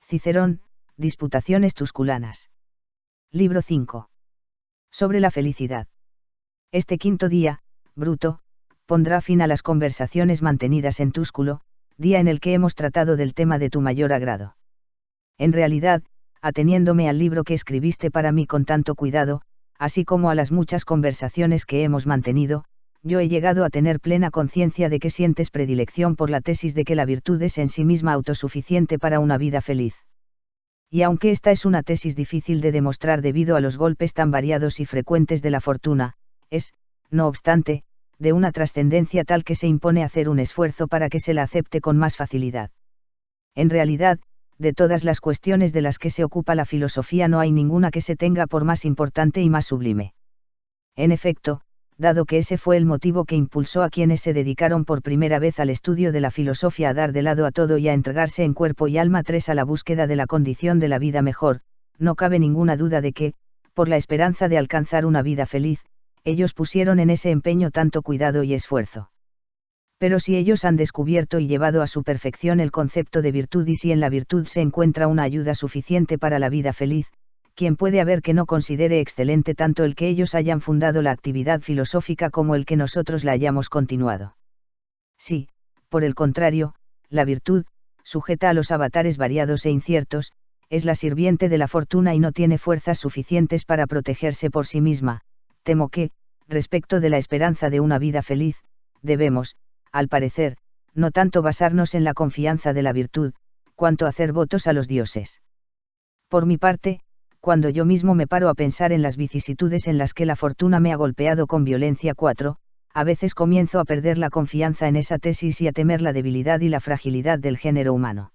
Cicerón, Disputaciones Tusculanas. Libro 5. Sobre la felicidad. Este quinto día, Bruto, pondrá fin a las conversaciones mantenidas en Túsculo, día en el que hemos tratado del tema de tu mayor agrado. En realidad, ateniéndome al libro que escribiste para mí con tanto cuidado, así como a las muchas conversaciones que hemos mantenido, yo he llegado a tener plena conciencia de que sientes predilección por la tesis de que la virtud es en sí misma autosuficiente para una vida feliz. Y aunque esta es una tesis difícil de demostrar debido a los golpes tan variados y frecuentes de la fortuna, es, no obstante, de una trascendencia tal que se impone hacer un esfuerzo para que se la acepte con más facilidad. En realidad, de todas las cuestiones de las que se ocupa la filosofía no hay ninguna que se tenga por más importante y más sublime. En efecto, dado que ese fue el motivo que impulsó a quienes se dedicaron por primera vez al estudio de la filosofía a dar de lado a todo y a entregarse en cuerpo y alma a la búsqueda de la condición de la vida mejor, no cabe ninguna duda de que, por la esperanza de alcanzar una vida feliz, ellos pusieron en ese empeño tanto cuidado y esfuerzo. Pero si ellos han descubierto y llevado a su perfección el concepto de virtud y si en la virtud se encuentra una ayuda suficiente para la vida feliz, ¿quién puede haber que no considere excelente tanto el que ellos hayan fundado la actividad filosófica como el que nosotros la hayamos continuado? Sí, por el contrario, la virtud, sujeta a los avatares variados e inciertos, es la sirviente de la fortuna y no tiene fuerzas suficientes para protegerse por sí misma. Temo que, respecto de la esperanza de una vida feliz, debemos, al parecer, no tanto basarnos en la confianza de la virtud, cuanto hacer votos a los dioses. Por mi parte, cuando yo mismo me paro a pensar en las vicisitudes en las que la fortuna me ha golpeado con violencia, a veces comienzo a perder la confianza en esa tesis y a temer la debilidad y la fragilidad del género humano.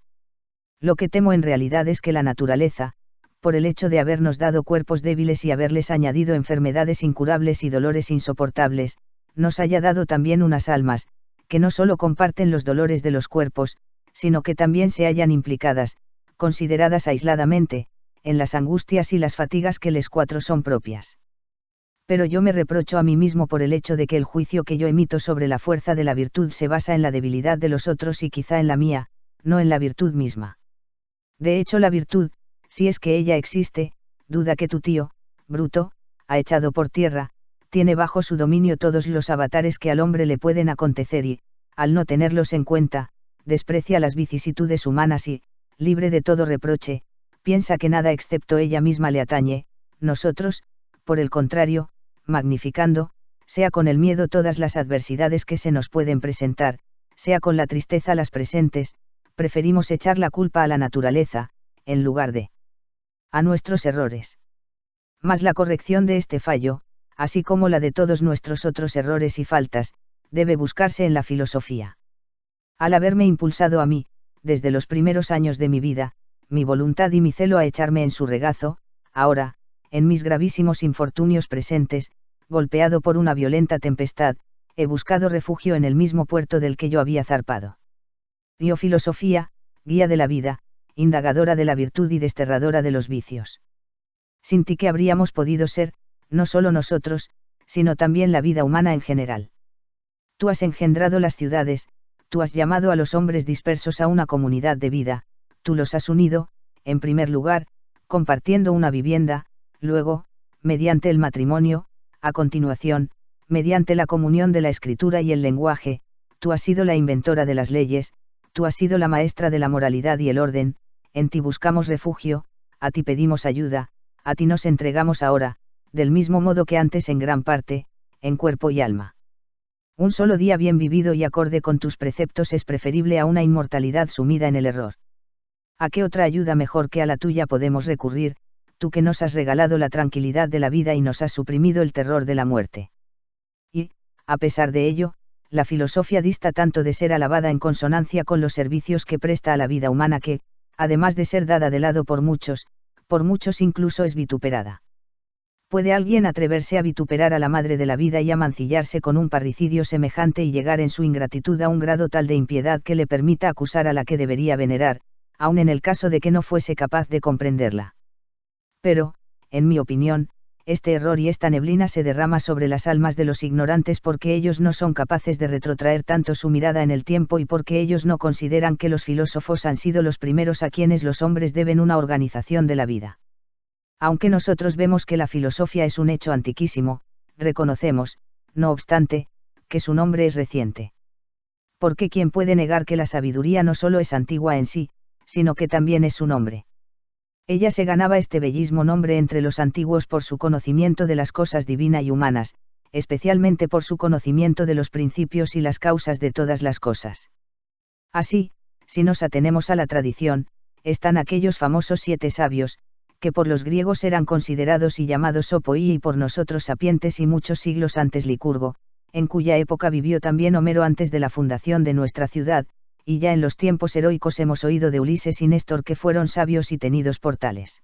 Lo que temo en realidad es que la naturaleza, por el hecho de habernos dado cuerpos débiles y haberles añadido enfermedades incurables y dolores insoportables, nos haya dado también unas almas, que no solo comparten los dolores de los cuerpos, sino que también se hallan implicadas, consideradas aisladamente, en las angustias y las fatigas que les son propias. Pero yo me reprocho a mí mismo por el hecho de que el juicio que yo emito sobre la fuerza de la virtud se basa en la debilidad de los otros y quizá en la mía, no en la virtud misma. De hecho, la virtud, si es que ella existe, duda que tu tío, Bruto, ha echado por tierra, tiene bajo su dominio todos los avatares que al hombre le pueden acontecer y, al no tenerlos en cuenta, desprecia las vicisitudes humanas y, libre de todo reproche, piensa que nada excepto ella misma le atañe. Nosotros, por el contrario, magnificando, sea con el miedo todas las adversidades que se nos pueden presentar, sea con la tristeza las presentes, preferimos echar la culpa a la naturaleza, en lugar de a nuestros errores. Mas la corrección de este fallo, así como la de todos nuestros otros errores y faltas, debe buscarse en la filosofía. Al haberme impulsado a mí, desde los primeros años de mi vida, mi voluntad y mi celo a echarme en su regazo, ahora, en mis gravísimos infortunios presentes, golpeado por una violenta tempestad, he buscado refugio en el mismo puerto del que yo había zarpado. Oh filosofía, guía de la vida, indagadora de la virtud y desterradora de los vicios. Sin ti, ¿qué habríamos podido ser, no solo nosotros, sino también la vida humana en general? Tú has engendrado las ciudades, tú has llamado a los hombres dispersos a una comunidad de vida, tú los has unido, en primer lugar, compartiendo una vivienda, luego, mediante el matrimonio, a continuación, mediante la comunión de la escritura y el lenguaje, tú has sido la inventora de las leyes, tú has sido la maestra de la moralidad y el orden, en ti buscamos refugio, a ti pedimos ayuda, a ti nos entregamos ahora, del mismo modo que antes en gran parte, en cuerpo y alma. Un solo día bien vivido y acorde con tus preceptos es preferible a una inmortalidad sumida en el error. ¿A qué otra ayuda mejor que a la tuya podemos recurrir, tú que nos has regalado la tranquilidad de la vida y nos has suprimido el terror de la muerte? Y, a pesar de ello, la filosofía dista tanto de ser alabada en consonancia con los servicios que presta a la vida humana que, además de ser dada de lado por muchos incluso es vituperada. ¿Puede alguien atreverse a vituperar a la madre de la vida y a mancillarse con un parricidio semejante y llegar en su ingratitud a un grado tal de impiedad que le permita acusar a la que debería venerar, aun en el caso de que no fuese capaz de comprenderla? Pero, en mi opinión, este error y esta neblina se derrama sobre las almas de los ignorantes porque ellos no son capaces de retrotraer tanto su mirada en el tiempo y porque ellos no consideran que los filósofos han sido los primeros a quienes los hombres deben una organización de la vida. Aunque nosotros vemos que la filosofía es un hecho antiquísimo, reconocemos, no obstante, que su nombre es reciente. Porque ¿quién puede negar que la sabiduría no solo es antigua en sí, sino que también es su nombre? Ella se ganaba este bellísimo nombre entre los antiguos por su conocimiento de las cosas divinas y humanas, especialmente por su conocimiento de los principios y las causas de todas las cosas. Así, si nos atenemos a la tradición, están aquellos famosos 7 sabios, que por los griegos eran considerados y llamados Opoi y por nosotros sapientes y muchos siglos antes Licurgo, en cuya época vivió también Homero antes de la fundación de nuestra ciudad, y ya en los tiempos heroicos hemos oído de Ulises y Néstor que fueron sabios y tenidos por tales.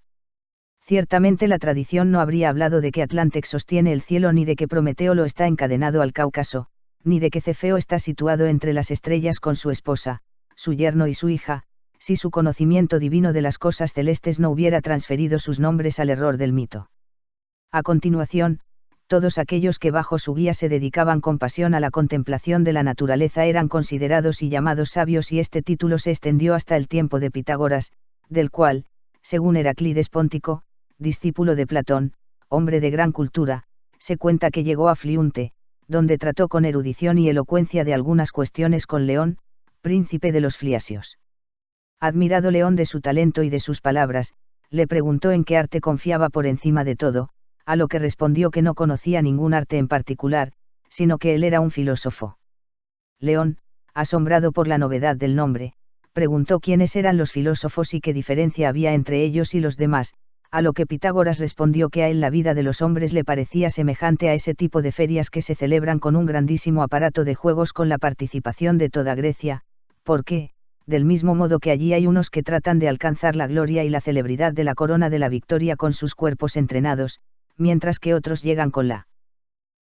Ciertamente la tradición no habría hablado de que Atlantex sostiene el cielo ni de que Prometeo lo está encadenado al Cáucaso, ni de que Cefeo está situado entre las estrellas con su esposa, su yerno y su hija, si su conocimiento divino de las cosas celestes no hubiera transferido sus nombres al error del mito. A continuación, todos aquellos que bajo su guía se dedicaban con pasión a la contemplación de la naturaleza eran considerados y llamados sabios y este título se extendió hasta el tiempo de Pitágoras, del cual, según Heraclides Póntico, discípulo de Platón, hombre de gran cultura, se cuenta que llegó a Fliunte, donde trató con erudición y elocuencia de algunas cuestiones con León, príncipe de los Fliasios. Admirado León de su talento y de sus palabras, le preguntó en qué arte confiaba por encima de todo, a lo que respondió que no conocía ningún arte en particular, sino que él era un filósofo. León, asombrado por la novedad del nombre, preguntó quiénes eran los filósofos y qué diferencia había entre ellos y los demás, a lo que Pitágoras respondió que a él la vida de los hombres le parecía semejante a ese tipo de ferias que se celebran con un grandísimo aparato de juegos con la participación de toda Grecia, porque, del mismo modo que allí hay unos que tratan de alcanzar la gloria y la celebridad de la corona de la victoria con sus cuerpos entrenados, mientras que otros llegan con la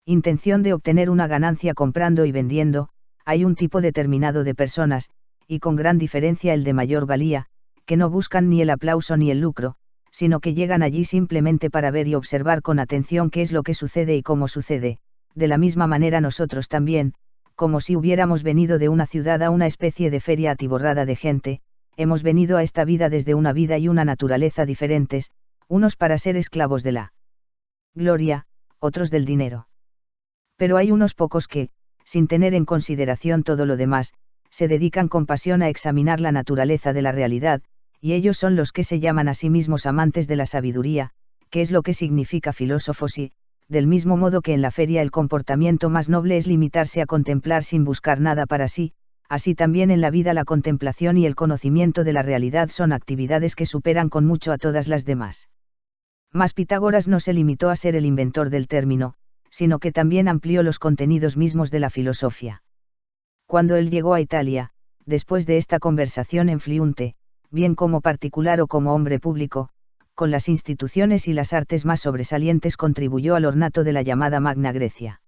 intención de obtener una ganancia comprando y vendiendo, hay un tipo determinado de personas, y con gran diferencia el de mayor valía, que no buscan ni el aplauso ni el lucro, sino que llegan allí simplemente para ver y observar con atención qué es lo que sucede y cómo sucede, de la misma manera nosotros también, como si hubiéramos venido de una ciudad a una especie de feria atiborrada de gente, hemos venido a esta vida desde una vida y una naturaleza diferentes, unos para ser esclavos de la gloria, otros del dinero. Pero hay unos pocos que, sin tener en consideración todo lo demás, se dedican con pasión a examinar la naturaleza de la realidad, y ellos son los que se llaman a sí mismos amantes de la sabiduría, que es lo que significa filósofos y, del mismo modo que en la feria el comportamiento más noble es limitarse a contemplar sin buscar nada para sí, así también en la vida la contemplación y el conocimiento de la realidad son actividades que superan con mucho a todas las demás. Mas Pitágoras no se limitó a ser el inventor del término, sino que también amplió los contenidos mismos de la filosofía. Cuando él llegó a Italia, después de esta conversación en Fliunte, bien como particular o como hombre público, con las instituciones y las artes más sobresalientes contribuyó al ornato de la llamada Magna Grecia.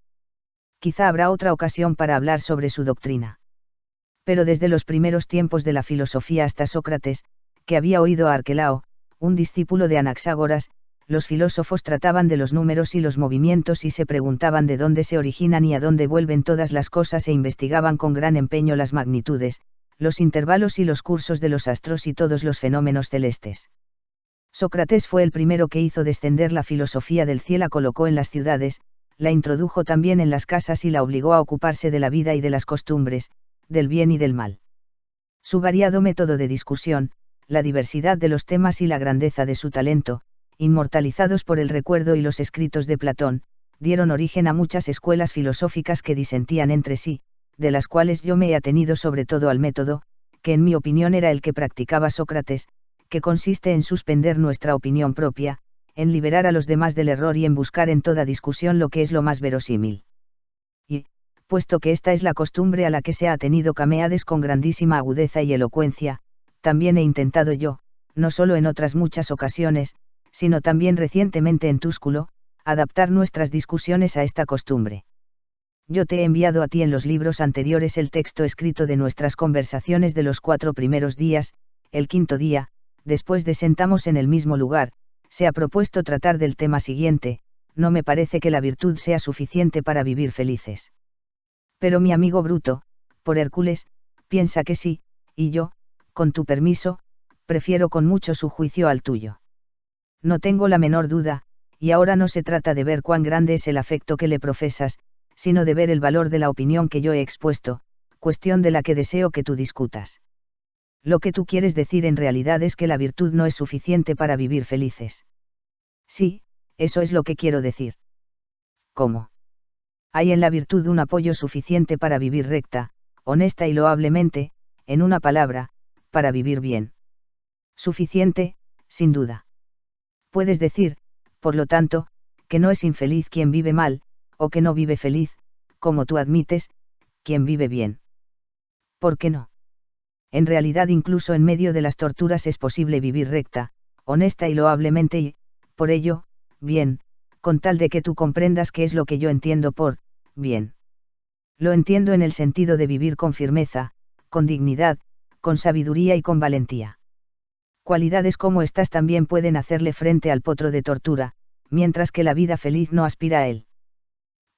Quizá habrá otra ocasión para hablar sobre su doctrina. Pero desde los primeros tiempos de la filosofía hasta Sócrates, que había oído a Arquelao, un discípulo de Anaxágoras, los filósofos trataban de los números y los movimientos y se preguntaban de dónde se originan y a dónde vuelven todas las cosas e investigaban con gran empeño las magnitudes, los intervalos y los cursos de los astros y todos los fenómenos celestes. Sócrates fue el primero que hizo descender la filosofía del cielo, la colocó en las ciudades, la introdujo también en las casas y la obligó a ocuparse de la vida y de las costumbres, del bien y del mal. Su variado método de discusión, la diversidad de los temas y la grandeza de su talento, inmortalizados por el recuerdo y los escritos de Platón, dieron origen a muchas escuelas filosóficas que disentían entre sí, de las cuales yo me he atenido sobre todo al método, que en mi opinión era el que practicaba Sócrates, que consiste en suspender nuestra opinión propia, en liberar a los demás del error y en buscar en toda discusión lo que es lo más verosímil. Y, puesto que esta es la costumbre a la que se ha atenido Cameades con grandísima agudeza y elocuencia, también he intentado yo, no solo en otras muchas ocasiones, sino también recientemente en Túsculo, adaptar nuestras discusiones a esta costumbre. Yo te he enviado a ti en los libros anteriores el texto escrito de nuestras conversaciones de los 4 primeros días, el 5.º día, después de sentamos en el mismo lugar, se ha propuesto tratar del tema siguiente, no me parece que la virtud sea suficiente para vivir felices. Pero mi amigo Bruto, por Hércules, piensa que sí, y yo, con tu permiso, prefiero con mucho su juicio al tuyo. No tengo la menor duda, y ahora no se trata de ver cuán grande es el afecto que le profesas, sino de ver el valor de la opinión que yo he expuesto, cuestión de la que deseo que tú discutas. Lo que tú quieres decir en realidad es que la virtud no es suficiente para vivir felices. Sí, eso es lo que quiero decir. ¿Cómo? Hay en la virtud un apoyo suficiente para vivir recta, honesta y loablemente, en una palabra, para vivir bien. Suficiente, sin duda. Puedes decir, por lo tanto, que no es infeliz quien vive mal, o que no vive feliz, como tú admites, quien vive bien. ¿Por qué no? En realidad incluso en medio de las torturas es posible vivir recta, honesta y loablemente y, por ello, bien, con tal de que tú comprendas qué es lo que yo entiendo por, bien. Lo entiendo en el sentido de vivir con firmeza, con dignidad, con sabiduría y con valentía. Cualidades como estas también pueden hacerle frente al potro de tortura, mientras que la vida feliz no aspira a él.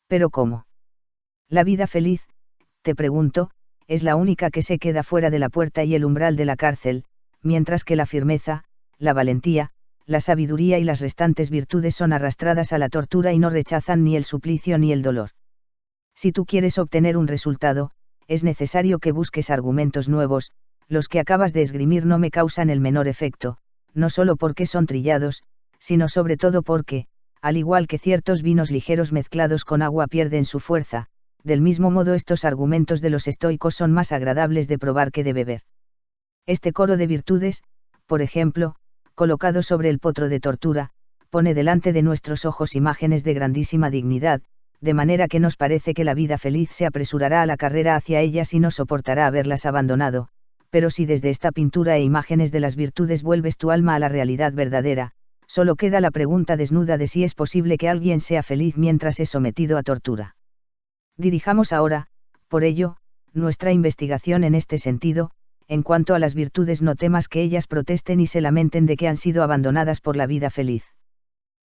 ¿Pero cómo? La vida feliz, te pregunto, es la única que se queda fuera de la puerta y el umbral de la cárcel, mientras que la firmeza, la valentía, la sabiduría y las restantes virtudes son arrastradas a la tortura y no rechazan ni el suplicio ni el dolor. Si tú quieres obtener un resultado, es necesario que busques argumentos nuevos, los que acabas de esgrimir no me causan el menor efecto, no solo porque son trillados, sino sobre todo porque, al igual que ciertos vinos ligeros mezclados con agua pierden su fuerza, del mismo modo estos argumentos de los estoicos son más agradables de probar que de beber. Este coro de virtudes, por ejemplo, colocado sobre el potro de tortura, pone delante de nuestros ojos imágenes de grandísima dignidad, de manera que nos parece que la vida feliz se apresurará a la carrera hacia ellas y no soportará haberlas abandonado, pero si desde esta pintura e imágenes de las virtudes vuelves tu alma a la realidad verdadera, solo queda la pregunta desnuda de si es posible que alguien sea feliz mientras es sometido a tortura. Dirijamos ahora, por ello, nuestra investigación en este sentido. En cuanto a las virtudes, no temas que ellas protesten y se lamenten de que han sido abandonadas por la vida feliz.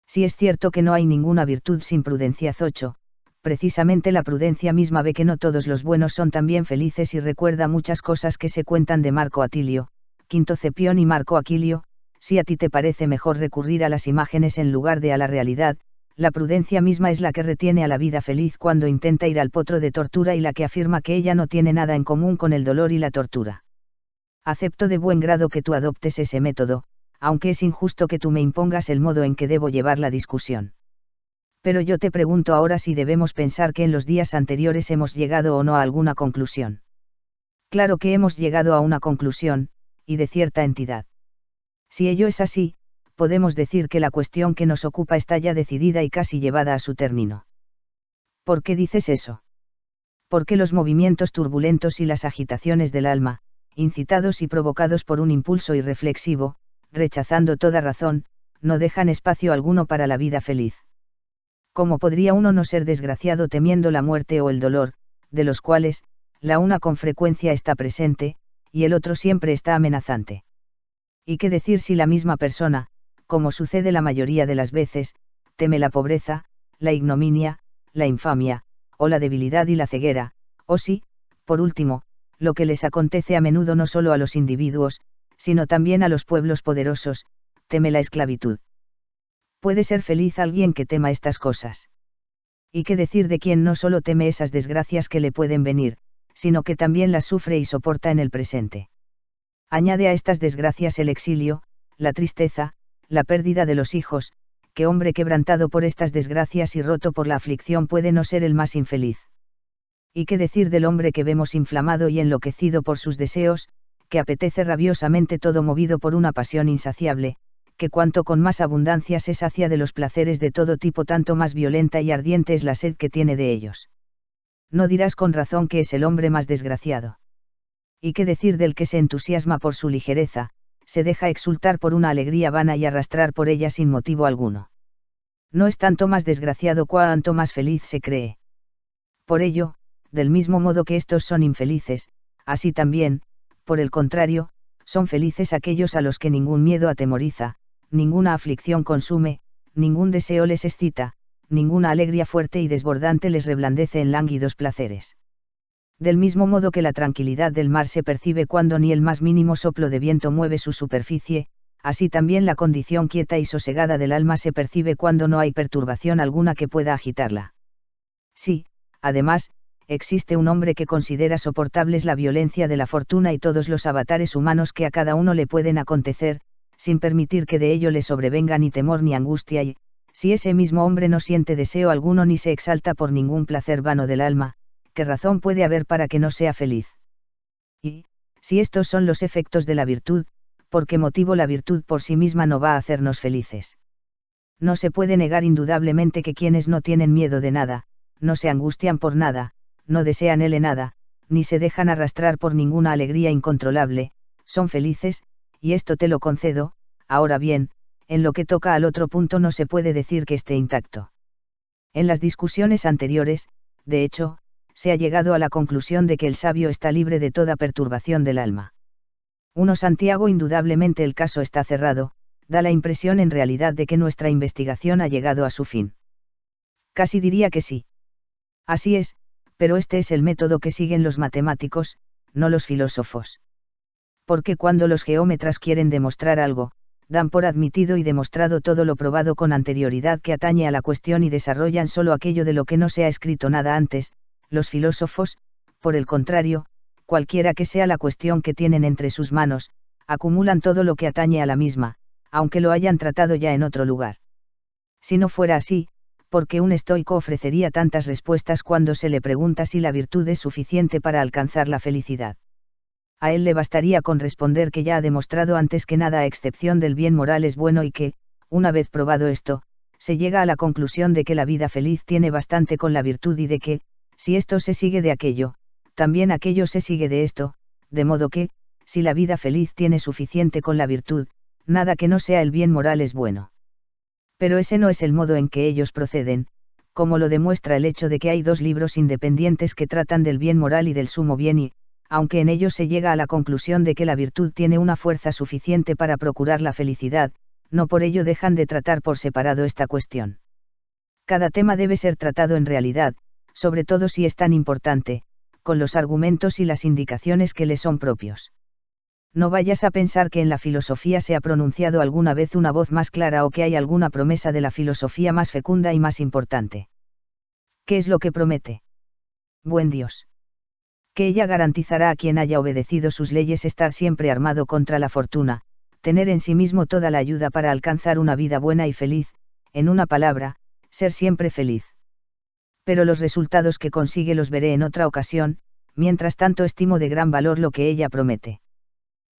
Si es cierto que no hay ninguna virtud sin prudencia. 8, precisamente la prudencia misma ve que no todos los buenos son también felices y recuerda muchas cosas que se cuentan de Marco Atilio, Quinto Cepión y Marco Aquilio. Si a ti te parece mejor recurrir a las imágenes en lugar de a la realidad, la prudencia misma es la que retiene a la vida feliz cuando intenta ir al potro de tortura y la que afirma que ella no tiene nada en común con el dolor y la tortura. Acepto de buen grado que tú adoptes ese método, aunque es injusto que tú me impongas el modo en que debo llevar la discusión. Pero yo te pregunto ahora si debemos pensar que en los días anteriores hemos llegado o no a alguna conclusión. Claro que hemos llegado a una conclusión, y de cierta entidad. Si ello es así, podemos decir que la cuestión que nos ocupa está ya decidida y casi llevada a su término. ¿Por qué dices eso? Porque los movimientos turbulentos y las agitaciones del alma, incitados y provocados por un impulso irreflexivo, rechazando toda razón, no dejan espacio alguno para la vida feliz. ¿Cómo podría uno no ser desgraciado temiendo la muerte o el dolor, de los cuales, la una con frecuencia está presente, y el otro siempre está amenazante? ¿Y qué decir si la misma persona, como sucede la mayoría de las veces, teme la pobreza, la ignominia, la infamia, o la debilidad y la ceguera, o si, por último, lo que les acontece a menudo no solo a los individuos, sino también a los pueblos poderosos, teme la esclavitud? ¿Puede ser feliz alguien que tema estas cosas? ¿Y qué decir de quien no solo teme esas desgracias que le pueden venir, sino que también las sufre y soporta en el presente? Añade a estas desgracias el exilio, la tristeza, la pérdida de los hijos, que hombre quebrantado por estas desgracias y roto por la aflicción puede no ser el más infeliz. ¿Y qué decir del hombre que vemos inflamado y enloquecido por sus deseos, que apetece rabiosamente todo movido por una pasión insaciable, que cuanto con más abundancia se sacia de los placeres de todo tipo tanto más violenta y ardiente es la sed que tiene de ellos? No dirás con razón que es el hombre más desgraciado. ¿Y qué decir del que se entusiasma por su ligereza, se deja exultar por una alegría vana y arrastrar por ella sin motivo alguno? No es tanto más desgraciado cuanto más feliz se cree. Por ello, del mismo modo que estos son infelices, así también, por el contrario, son felices aquellos a los que ningún miedo atemoriza, ninguna aflicción consume, ningún deseo les excita, ninguna alegría fuerte y desbordante les reblandece en lánguidos placeres. Del mismo modo que la tranquilidad del mar se percibe cuando ni el más mínimo soplo de viento mueve su superficie, así también la condición quieta y sosegada del alma se percibe cuando no hay perturbación alguna que pueda agitarla. Sí, además, existe un hombre que considera soportables la violencia de la fortuna y todos los avatares humanos que a cada uno le pueden acontecer, sin permitir que de ello le sobrevenga ni temor ni angustia y, si ese mismo hombre no siente deseo alguno ni se exalta por ningún placer vano del alma, ¿qué razón puede haber para que no sea feliz? Y, si estos son los efectos de la virtud, ¿por qué motivo la virtud por sí misma no va a hacernos felices? No se puede negar indudablemente que quienes no tienen miedo de nada, no se angustian por nada, no desean nada, ni se dejan arrastrar por ninguna alegría incontrolable, son felices, y esto te lo concedo. Ahora bien, en lo que toca al otro punto no se puede decir que esté intacto. En las discusiones anteriores, de hecho, se ha llegado a la conclusión de que el sabio está libre de toda perturbación del alma. 1 Santiago indudablemente el caso está cerrado, da la impresión en realidad de que nuestra investigación ha llegado a su fin. Casi diría que sí. Así es, pero este es el método que siguen los matemáticos, no los filósofos. Porque cuando los geómetras quieren demostrar algo, dan por admitido y demostrado todo lo probado con anterioridad que atañe a la cuestión y desarrollan solo aquello de lo que no se ha escrito nada antes. Los filósofos, por el contrario, cualquiera que sea la cuestión que tienen entre sus manos, acumulan todo lo que atañe a la misma, aunque lo hayan tratado ya en otro lugar. Si no fuera así, ¿por qué un estoico ofrecería tantas respuestas cuando se le pregunta si la virtud es suficiente para alcanzar la felicidad? A él le bastaría con responder que ya ha demostrado antes que nada a excepción del bien moral es bueno y que, una vez probado esto, se llega a la conclusión de que la vida feliz tiene bastante con la virtud y de que, si esto se sigue de aquello, también aquello se sigue de esto, de modo que, si la vida feliz tiene suficiente con la virtud, nada que no sea el bien moral es bueno. Pero ese no es el modo en que ellos proceden, como lo demuestra el hecho de que hay 2 libros independientes que tratan del bien moral y del sumo bien y, aunque en ellos se llega a la conclusión de que la virtud tiene una fuerza suficiente para procurar la felicidad, no por ello dejan de tratar por separado esta cuestión. Cada tema debe ser tratado en realidad, sobre todo si es tan importante, con los argumentos y las indicaciones que le son propios. No vayas a pensar que en la filosofía se ha pronunciado alguna vez una voz más clara o que hay alguna promesa de la filosofía más fecunda y más importante. ¿Qué es lo que promete? Buen Dios. Que ella garantizará a quien haya obedecido sus leyes estar siempre armado contra la fortuna, tener en sí mismo toda la ayuda para alcanzar una vida buena y feliz, en una palabra, ser siempre feliz. Pero los resultados que consigue los veré en otra ocasión, mientras tanto estimo de gran valor lo que ella promete.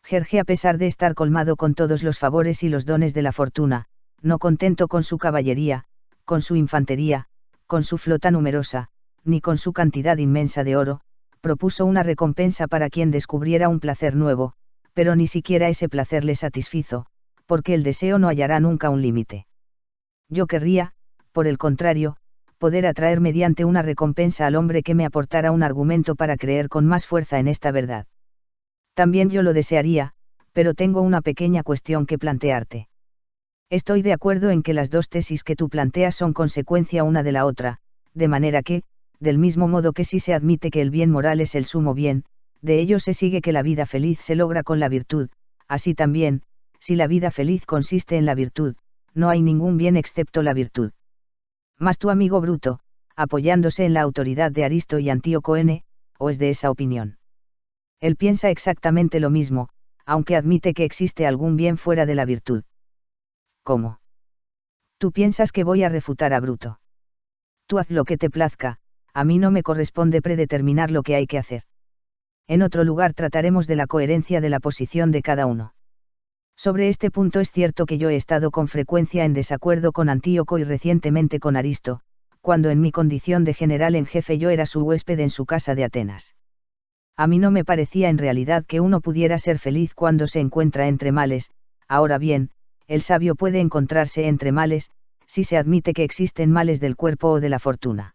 Jerje, a pesar de estar colmado con todos los favores y los dones de la fortuna, no contento con su caballería, con su infantería, con su flota numerosa, ni con su cantidad inmensa de oro, propuso una recompensa para quien descubriera un placer nuevo, pero ni siquiera ese placer le satisfizo, porque el deseo no hallará nunca un límite. Yo querría, por el contrario, poder atraer mediante una recompensa al hombre que me aportara un argumento para creer con más fuerza en esta verdad. También yo lo desearía, pero tengo una pequeña cuestión que plantearte. Estoy de acuerdo en que las 2 tesis que tú planteas son consecuencia una de la otra, de manera que, del mismo modo que si se admite que el bien moral es el sumo bien, de ello se sigue que la vida feliz se logra con la virtud, así también, si la vida feliz consiste en la virtud, no hay ningún bien excepto la virtud. Mas tu amigo Bruto, apoyándose en la autoridad de Aristo y Antíoco N, ¿o es de esa opinión? Él piensa exactamente lo mismo, aunque admite que existe algún bien fuera de la virtud. ¿Cómo? ¿Tú piensas que voy a refutar a Bruto? Tú haz lo que te plazca, a mí no me corresponde predeterminar lo que hay que hacer. En otro lugar trataremos de la coherencia de la posición de cada uno. Sobre este punto es cierto que yo he estado con frecuencia en desacuerdo con Antíoco y recientemente con Aristo, cuando en mi condición de general en jefe yo era su huésped en su casa de Atenas. A mí no me parecía en realidad que uno pudiera ser feliz cuando se encuentra entre males. Ahora bien, el sabio puede encontrarse entre males, si se admite que existen males del cuerpo o de la fortuna.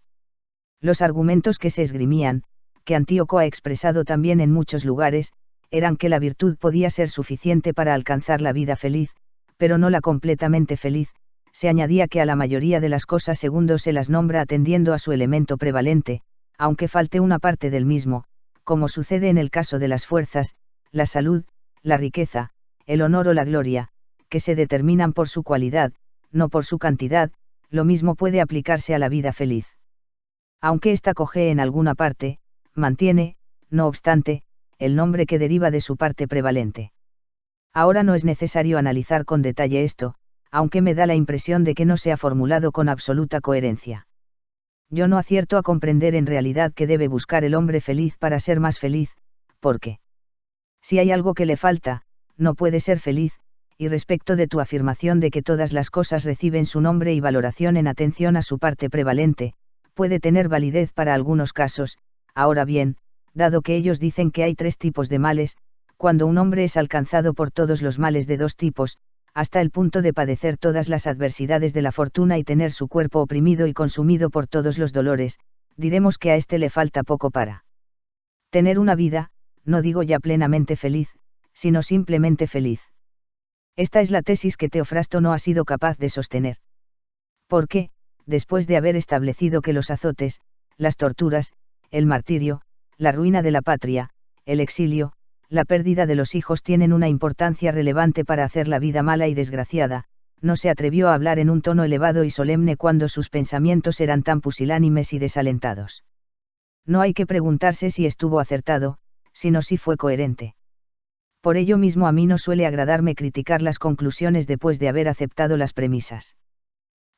Los argumentos que se esgrimían, que Antíoco ha expresado también en muchos lugares, eran que la virtud podía ser suficiente para alcanzar la vida feliz, pero no la completamente feliz, se añadía que a la mayoría de las cosas segundo se las nombra atendiendo a su elemento prevalente, aunque falte una parte del mismo, como sucede en el caso de las fuerzas, la salud, la riqueza, el honor o la gloria, que se determinan por su cualidad, no por su cantidad. Lo mismo puede aplicarse a la vida feliz. Aunque ésta cojee en alguna parte, mantiene, no obstante, el nombre que deriva de su parte prevalente. Ahora no es necesario analizar con detalle esto, aunque me da la impresión de que no se ha formulado con absoluta coherencia. Yo no acierto a comprender en realidad qué debe buscar el hombre feliz para ser más feliz, porque si hay algo que le falta, no puede ser feliz. Y respecto de tu afirmación de que todas las cosas reciben su nombre y valoración en atención a su parte prevalente, puede tener validez para algunos casos. Ahora bien, dado que ellos dicen que hay 3 tipos de males, cuando un hombre es alcanzado por todos los males de 2 tipos, hasta el punto de padecer todas las adversidades de la fortuna y tener su cuerpo oprimido y consumido por todos los dolores, diremos que a este le falta poco para tener una vida, no digo ya plenamente feliz, sino simplemente feliz. Esta es la tesis que Teofrasto no ha sido capaz de sostener. Porque, después de haber establecido que los azotes, las torturas, el martirio, la ruina de la patria, el exilio, la pérdida de los hijos tienen una importancia relevante para hacer la vida mala y desgraciada, no se atrevió a hablar en un tono elevado y solemne cuando sus pensamientos eran tan pusilánimes y desalentados. No hay que preguntarse si estuvo acertado, sino si fue coherente. Por ello mismo a mí no suele agradarme criticar las conclusiones después de haber aceptado las premisas.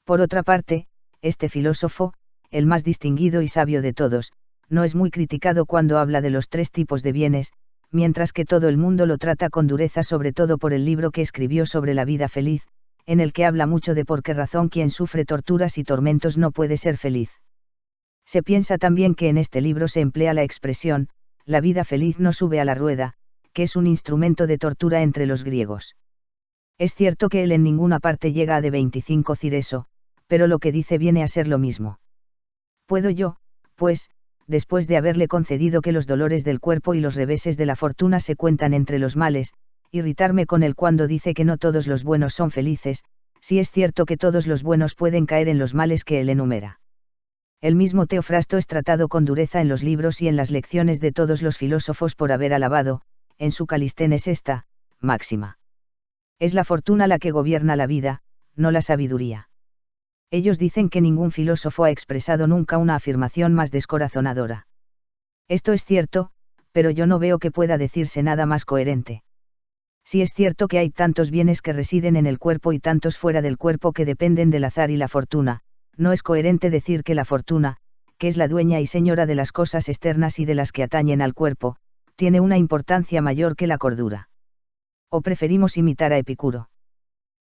Por otra parte, este filósofo, el más distinguido y sabio de todos, no es muy criticado cuando habla de los 3 tipos de bienes, mientras que todo el mundo lo trata con dureza, sobre todo por el libro que escribió sobre la vida feliz, en el que habla mucho de por qué razón quien sufre torturas y tormentos no puede ser feliz. Se piensa también que en este libro se emplea la expresión, la vida feliz no sube a la rueda, que es un instrumento de tortura entre los griegos. Es cierto que él en ninguna parte llega a de 25 cireso, pero lo que dice viene a ser lo mismo. ¿Puedo yo, pues, después de haberle concedido que los dolores del cuerpo y los reveses de la fortuna se cuentan entre los males, irritarme con él cuando dice que no todos los buenos son felices, si es cierto que todos los buenos pueden caer en los males que él enumera? El mismo Teofrasto es tratado con dureza en los libros y en las lecciones de todos los filósofos por haber alabado, en su Calisthenes, esta máxima. Es la fortuna la que gobierna la vida, no la sabiduría. Ellos dicen que ningún filósofo ha expresado nunca una afirmación más descorazonadora. Esto es cierto, pero yo no veo que pueda decirse nada más coherente. Si es cierto que hay tantos bienes que residen en el cuerpo y tantos fuera del cuerpo que dependen del azar y la fortuna, no es coherente decir que la fortuna, que es la dueña y señora de las cosas externas y de las que atañen al cuerpo, tiene una importancia mayor que la cordura. ¿O preferimos imitar a Epicuro?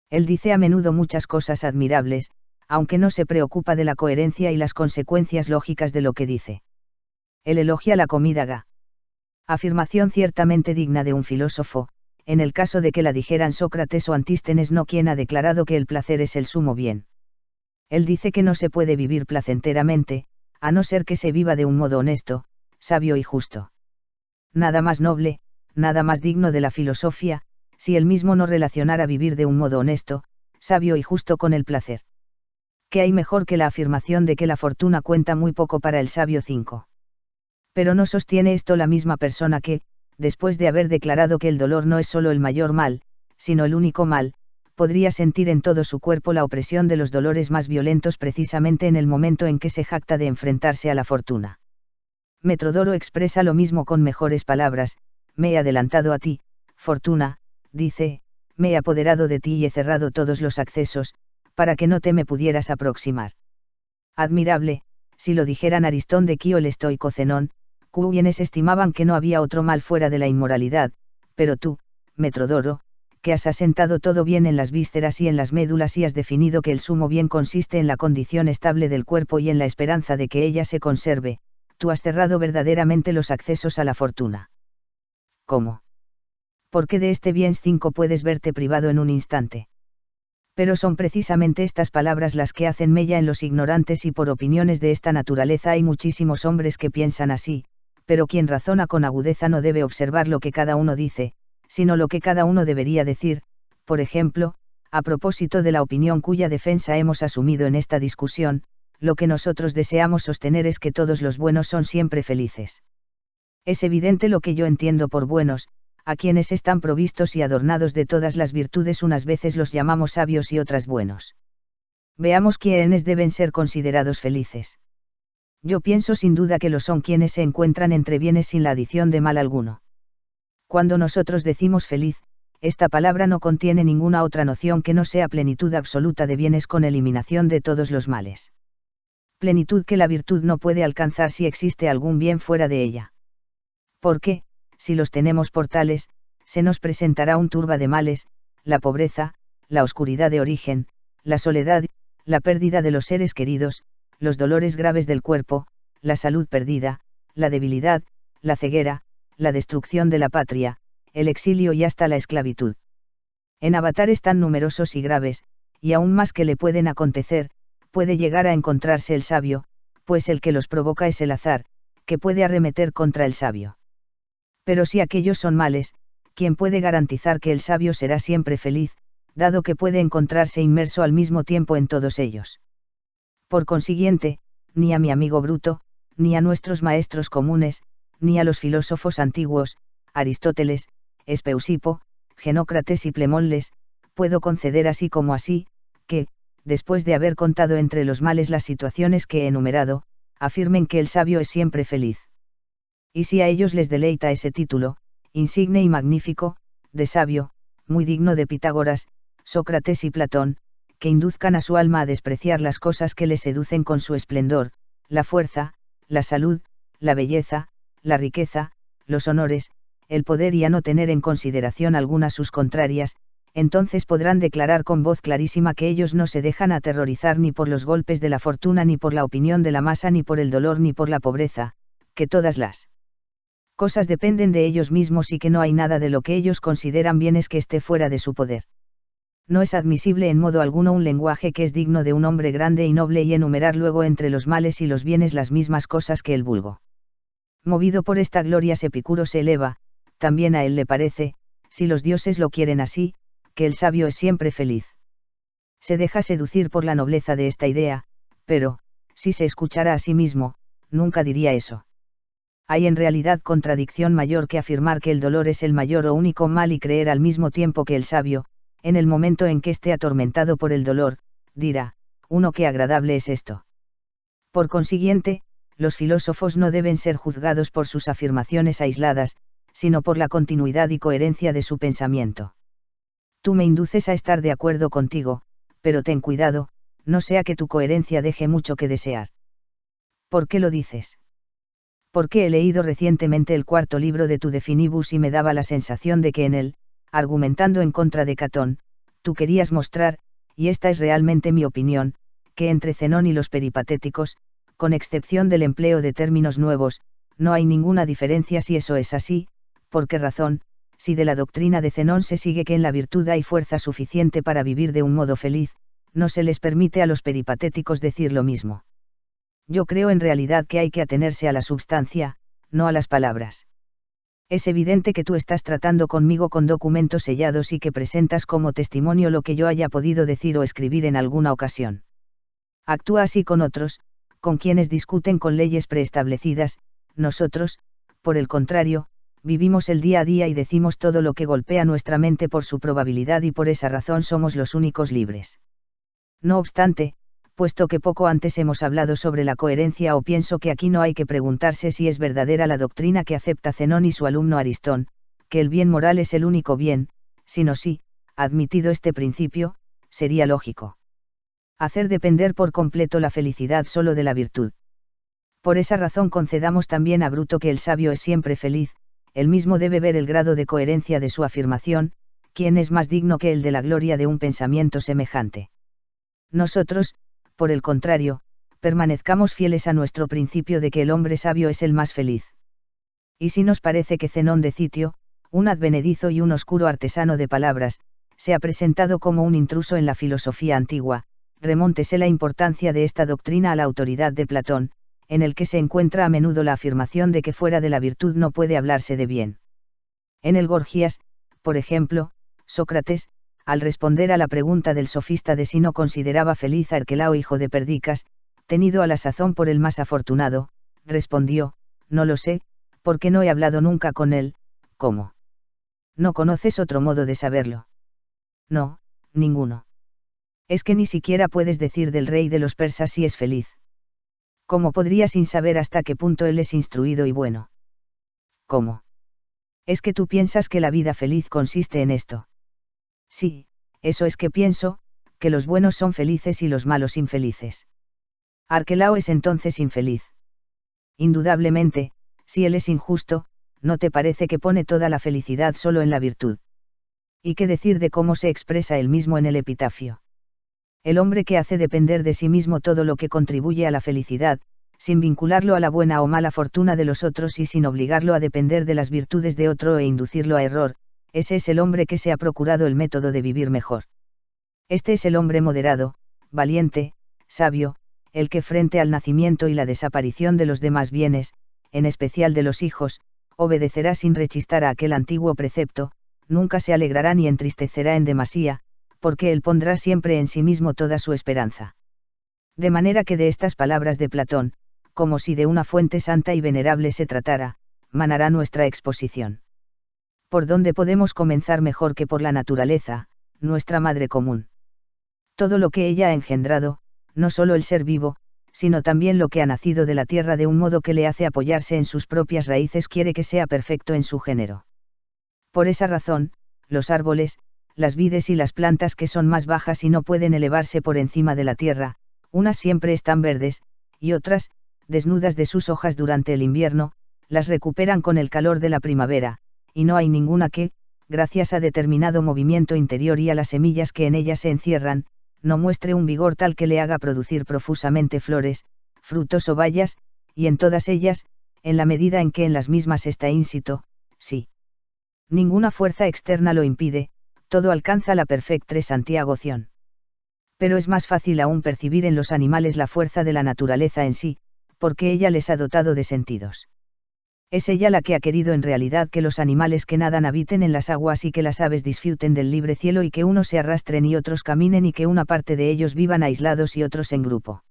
Él dice a menudo muchas cosas admirables, aunque no se preocupa de la coherencia y las consecuencias lógicas de lo que dice. Él elogia la comida afirmación ciertamente digna de un filósofo, en el caso de que la dijeran Sócrates o Antístenes, no quien ha declarado que el placer es el sumo bien. Él dice que no se puede vivir placenteramente, a no ser que se viva de un modo honesto, sabio y justo. Nada más noble, nada más digno de la filosofía, si él mismo no relacionara vivir de un modo honesto, sabio y justo con el placer. ¿Qué hay mejor que la afirmación de que la fortuna cuenta muy poco para el sabio 5? Pero no sostiene esto la misma persona que, después de haber declarado que el dolor no es solo el mayor mal, sino el único mal, podría sentir en todo su cuerpo la opresión de los dolores más violentos precisamente en el momento en que se jacta de enfrentarse a la fortuna. Metrodoro expresa lo mismo con mejores palabras: me he adelantado a ti, fortuna, dice, me he apoderado de ti y he cerrado todos los accesos, para que no te me pudieras aproximar. Admirable, si lo dijeran Aristón de Quío, el estoico Zenón, quienes estimaban que no había otro mal fuera de la inmoralidad, pero tú, Metrodoro, que has asentado todo bien en las vísceras y en las médulas y has definido que el sumo bien consiste en la condición estable del cuerpo y en la esperanza de que ella se conserve, tú has cerrado verdaderamente los accesos a la fortuna. ¿Cómo? Porque de este bien 5 puedes verte privado en un instante. Pero son precisamente estas palabras las que hacen mella en los ignorantes, y por opiniones de esta naturaleza hay muchísimos hombres que piensan así, pero quien razona con agudeza no debe observar lo que cada uno dice, sino lo que cada uno debería decir. Por ejemplo, A propósito de la opinión cuya defensa hemos asumido en esta discusión, lo que nosotros deseamos sostener es que todos los buenos son siempre felices. Es evidente lo que yo entiendo por buenos, a quienes están provistos y adornados de todas las virtudes unas veces los llamamos sabios y otras buenos. Veamos quiénes deben ser considerados felices. Yo pienso sin duda que lo son quienes se encuentran entre bienes sin la adición de mal alguno. Cuando nosotros decimos feliz, esta palabra no contiene ninguna otra noción que no sea plenitud absoluta de bienes con eliminación de todos los males. Plenitud que la virtud no puede alcanzar si existe algún bien fuera de ella. Porque, si los tenemos por tales, se nos presentará un turba de males, la pobreza, la oscuridad de origen, la soledad, la pérdida de los seres queridos, los dolores graves del cuerpo, la salud perdida, la debilidad, la ceguera, la destrucción de la patria, el exilio y hasta la esclavitud. En avatares tan numerosos y graves, y aún más que le pueden acontecer, puede llegar a encontrarse el sabio, pues el que los provoca es el azar, que puede arremeter contra el sabio. Pero si aquellos son males, ¿quién puede garantizar que el sabio será siempre feliz, dado que puede encontrarse inmerso al mismo tiempo en todos ellos? Por consiguiente, ni a mi amigo Bruto, ni a nuestros maestros comunes, ni a los filósofos antiguos, Aristóteles, Espeusipo, Genócrates y Plemonles, puedo conceder así como así, que, después de haber contado entre los males las situaciones que he enumerado, afirmen que el sabio es siempre feliz. Y si a ellos les deleita ese título, insigne y magnífico, de sabio, muy digno de Pitágoras, Sócrates y Platón, que induzcan a su alma a despreciar las cosas que le seducen con su esplendor, la fuerza, la salud, la belleza, la riqueza, los honores, el poder y a no tener en consideración alguna sus contrarias, entonces podrán declarar con voz clarísima que ellos no se dejan aterrorizar ni por los golpes de la fortuna ni por la opinión de la masa ni por el dolor ni por la pobreza, que todas las cosas dependen de ellos mismos y que no hay nada de lo que ellos consideran bienes que esté fuera de su poder. No es admisible en modo alguno un lenguaje que es digno de un hombre grande y noble y enumerar luego entre los males y los bienes las mismas cosas que el vulgo. Movido por esta gloria Epicuro se eleva, también a él le parece, si los dioses lo quieren así, que el sabio es siempre feliz. Se deja seducir por la nobleza de esta idea, pero, si se escuchara a sí mismo, nunca diría eso. Hay en realidad contradicción mayor que afirmar que el dolor es el mayor o único mal y creer al mismo tiempo que el sabio, en el momento en que esté atormentado por el dolor, dirá, qué agradable es esto. Por consiguiente, los filósofos no deben ser juzgados por sus afirmaciones aisladas, sino por la continuidad y coherencia de su pensamiento. Tú me induces a estar de acuerdo contigo, pero ten cuidado, no sea que tu coherencia deje mucho que desear. ¿Por qué lo dices? Porque he leído recientemente el cuarto libro de tu De Finibus y me daba la sensación de que en él, argumentando en contra de Catón, tú querías mostrar, y esta es realmente mi opinión, que entre Zenón y los peripatéticos, con excepción del empleo de términos nuevos, no hay ninguna diferencia si eso es así. ¿Por qué razón? Si de la doctrina de Zenón se sigue que en la virtud hay fuerza suficiente para vivir de un modo feliz, no se les permite a los peripatéticos decir lo mismo. Yo creo en realidad que hay que atenerse a la substancia, no a las palabras. Es evidente que tú estás tratando conmigo con documentos sellados y que presentas como testimonio lo que yo haya podido decir o escribir en alguna ocasión. Actúa así con otros, con quienes discuten con leyes preestablecidas. Nosotros, por el contrario, vivimos el día a día y decimos todo lo que golpea nuestra mente por su probabilidad y por esa razón somos los únicos libres. No obstante, puesto que poco antes hemos hablado sobre la coherencia o pienso que aquí no hay que preguntarse si es verdadera la doctrina que acepta Zenón y su alumno Aristón, que el bien moral es el único bien, sino si, admitido este principio, sería lógico hacer depender por completo la felicidad solo de la virtud. Por esa razón concedamos también a Bruto que el sabio es siempre feliz, él mismo debe ver el grado de coherencia de su afirmación, ¿quién es más digno que el de la gloria de un pensamiento semejante? Nosotros, por el contrario, permanezcamos fieles a nuestro principio de que el hombre sabio es el más feliz. Y si nos parece que Zenón de Citio, un advenedizo y un oscuro artesano de palabras, se ha presentado como un intruso en la filosofía antigua, remóntese la importancia de esta doctrina a la autoridad de Platón, en el que se encuentra a menudo la afirmación de que fuera de la virtud no puede hablarse de bien. En el Gorgias, por ejemplo, Sócrates, al responder a la pregunta del sofista de si no consideraba feliz a Arquelao hijo de Perdicas, tenido a la sazón por el más afortunado, respondió, no lo sé, porque no he hablado nunca con él. ¿Cómo? ¿No conoces otro modo de saberlo? No, ninguno. Es que ni siquiera puedes decir del rey de los persas si es feliz. ¿Cómo podría sin saber hasta qué punto él es instruido y bueno? ¿Cómo? ¿Es que tú piensas que la vida feliz consiste en esto? Sí, eso es que pienso, que los buenos son felices y los malos infelices. Arquelao es entonces infeliz. Indudablemente, si él es injusto, ¿no te parece que pone toda la felicidad solo en la virtud? ¿Y qué decir de cómo se expresa él mismo en el epitafio? El hombre que hace depender de sí mismo todo lo que contribuye a la felicidad, sin vincularlo a la buena o mala fortuna de los otros y sin obligarlo a depender de las virtudes de otro e inducirlo a error, ese es el hombre que se ha procurado el método de vivir mejor. Este es el hombre moderado, valiente, sabio, el que frente al nacimiento y la desaparición de los demás bienes, en especial de los hijos, obedecerá sin rechistar a aquel antiguo precepto, nunca se alegrará ni entristecerá en demasía, porque él pondrá siempre en sí mismo toda su esperanza. De manera que de estas palabras de Platón, como si de una fuente santa y venerable se tratara, manará nuestra exposición. ¿Por dónde podemos comenzar mejor que por la naturaleza, nuestra madre común? Todo lo que ella ha engendrado, no solo el ser vivo, sino también lo que ha nacido de la tierra de un modo que le hace apoyarse en sus propias raíces, quiere que sea perfecto en su género. Por esa razón, los árboles, las vides y las plantas que son más bajas y no pueden elevarse por encima de la tierra, unas siempre están verdes, y otras, desnudas de sus hojas durante el invierno, las recuperan con el calor de la primavera, y no hay ninguna que, gracias a determinado movimiento interior y a las semillas que en ellas se encierran, no muestre un vigor tal que le haga producir profusamente flores, frutos o bayas, y en todas ellas, en la medida en que en las mismas está ínsito, sí. Ninguna fuerza externa lo impide, todo alcanza la perfecta santiagoción. Pero es más fácil aún percibir en los animales la fuerza de la naturaleza en sí, porque ella les ha dotado de sentidos. Es ella la que ha querido en realidad que los animales que nadan habiten en las aguas y que las aves disfruten del libre cielo y que unos se arrastren y otros caminen y que una parte de ellos vivan aislados y otros en grupo.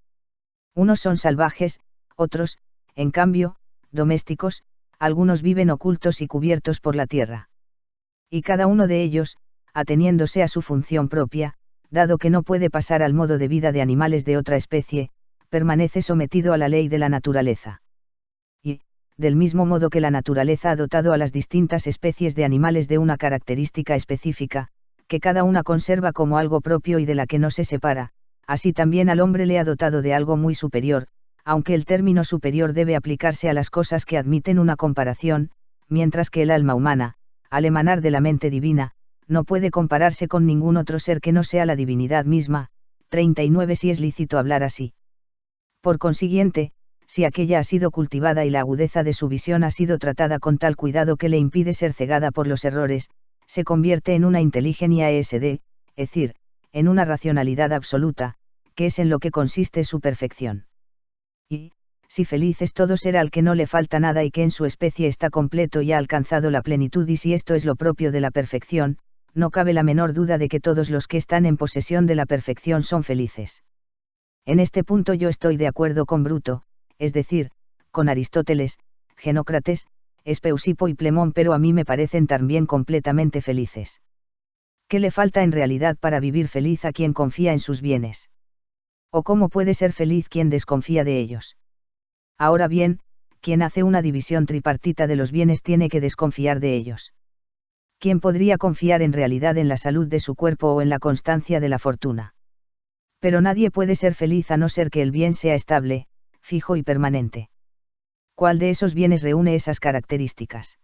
Unos son salvajes, otros, en cambio, domésticos, algunos viven ocultos y cubiertos por la tierra. Y cada uno de ellos, ateniéndose a su función propia, dado que no puede pasar al modo de vida de animales de otra especie, permanece sometido a la ley de la naturaleza. Y, del mismo modo que la naturaleza ha dotado a las distintas especies de animales de una característica específica, que cada una conserva como algo propio y de la que no se separa, así también al hombre le ha dotado de algo muy superior, aunque el término superior debe aplicarse a las cosas que admiten una comparación, mientras que el alma humana, al emanar de la mente divina, no puede compararse con ningún otro ser que no sea la divinidad misma. 39 Si es lícito hablar así. Por consiguiente, si aquella ha sido cultivada y la agudeza de su visión ha sido tratada con tal cuidado que le impide ser cegada por los errores, se convierte en una inteligencia ESD, es decir, en una racionalidad absoluta, que es en lo que consiste su perfección. Y, si feliz es todo ser al que no le falta nada y que en su especie está completo y ha alcanzado la plenitud, y si esto es lo propio de la perfección, no cabe la menor duda de que todos los que están en posesión de la perfección son felices. En este punto yo estoy de acuerdo con Bruto, es decir, con Aristóteles, Genócrates, Espeusipo y Plemón, pero a mí me parecen también completamente felices. ¿Qué le falta en realidad para vivir feliz a quien confía en sus bienes? ¿O cómo puede ser feliz quien desconfía de ellos? Ahora bien, quien hace una división tripartita de los bienes tiene que desconfiar de ellos. ¿Quién podría confiar en realidad en la salud de su cuerpo o en la constancia de la fortuna? Pero nadie puede ser feliz a no ser que el bien sea estable, fijo y permanente. ¿Cuál de esos bienes reúne esas características?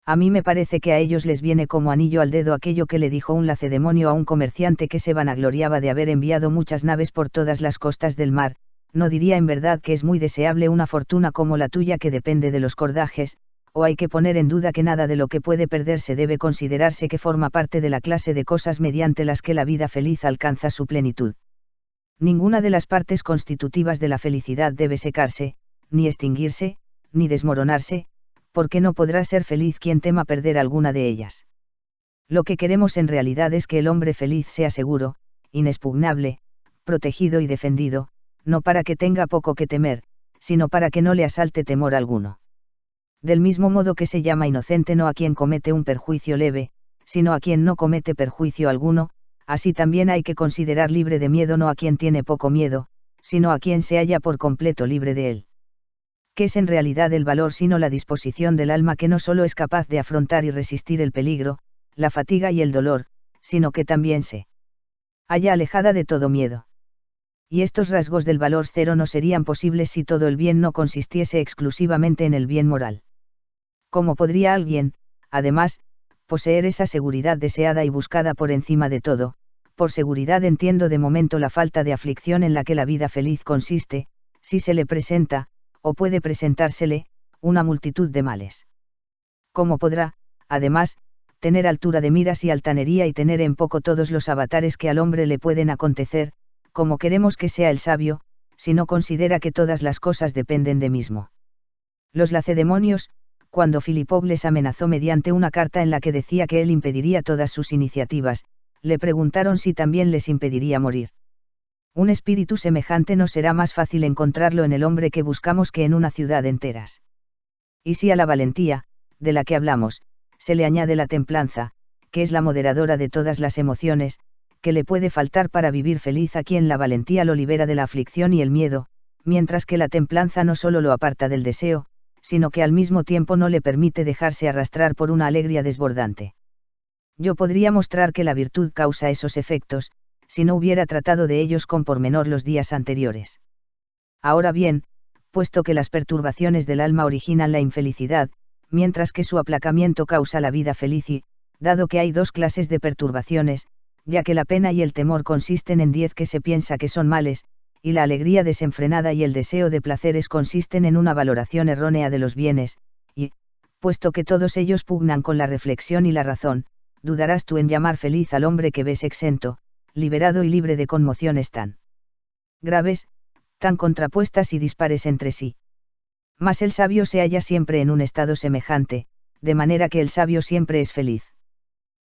A mí me parece que a ellos les viene como anillo al dedo aquello que le dijo un lacedemonio a un comerciante que se vanagloriaba de haber enviado muchas naves por todas las costas del mar: no diría en verdad que es muy deseable una fortuna como la tuya que depende de los cordajes, o hay que poner en duda que nada de lo que puede perderse debe considerarse que forma parte de la clase de cosas mediante las que la vida feliz alcanza su plenitud. Ninguna de las partes constitutivas de la felicidad debe secarse, ni extinguirse, ni desmoronarse, porque no podrá ser feliz quien tema perder alguna de ellas. Lo que queremos en realidad es que el hombre feliz sea seguro, inexpugnable, protegido y defendido, no para que tenga poco que temer, sino para que no le asalte temor alguno. Del mismo modo que se llama inocente no a quien comete un perjuicio leve, sino a quien no comete perjuicio alguno, así también hay que considerar libre de miedo no a quien tiene poco miedo, sino a quien se halla por completo libre de él. ¿Qué es en realidad el valor sino la disposición del alma que no solo es capaz de afrontar y resistir el peligro, la fatiga y el dolor, sino que también se halla alejada de todo miedo? Y estos rasgos del valor cero no serían posibles si todo el bien no consistiese exclusivamente en el bien moral. ¿Cómo podría alguien, además, poseer esa seguridad deseada y buscada por encima de todo? Por seguridad entiendo de momento la falta de aflicción en la que la vida feliz consiste, si se le presenta, o puede presentársele, una multitud de males. ¿Cómo podrá, además, tener altura de miras y altanería y tener en poco todos los avatares que al hombre le pueden acontecer, como queremos que sea el sabio, si no considera que todas las cosas dependen de mismo? Los lacedemonios, cuando Filipov les amenazó mediante una carta en la que decía que él impediría todas sus iniciativas, le preguntaron si también les impediría morir. Un espíritu semejante no será más fácil encontrarlo en el hombre que buscamos que en una ciudad enteras. Y si a la valentía, de la que hablamos, se le añade la templanza, que es la moderadora de todas las emociones, que le puede faltar para vivir feliz a quien la valentía lo libera de la aflicción y el miedo, mientras que la templanza no solo lo aparta del deseo, sino que al mismo tiempo no le permite dejarse arrastrar por una alegría desbordante. Yo podría mostrar que la virtud causa esos efectos, si no hubiera tratado de ellos con pormenor los días anteriores. Ahora bien, puesto que las perturbaciones del alma originan la infelicidad, mientras que su aplacamiento causa la vida feliz y, dado que hay dos clases de perturbaciones, ya que la pena y el temor consisten en 10 que se piensa que son males, y la alegría desenfrenada y el deseo de placeres consisten en una valoración errónea de los bienes, y, puesto que todos ellos pugnan con la reflexión y la razón, dudarás tú en llamar feliz al hombre que ves exento, liberado y libre de conmociones tan graves, tan contrapuestas y dispares entre sí. Mas el sabio se halla siempre en un estado semejante, de manera que el sabio siempre es feliz.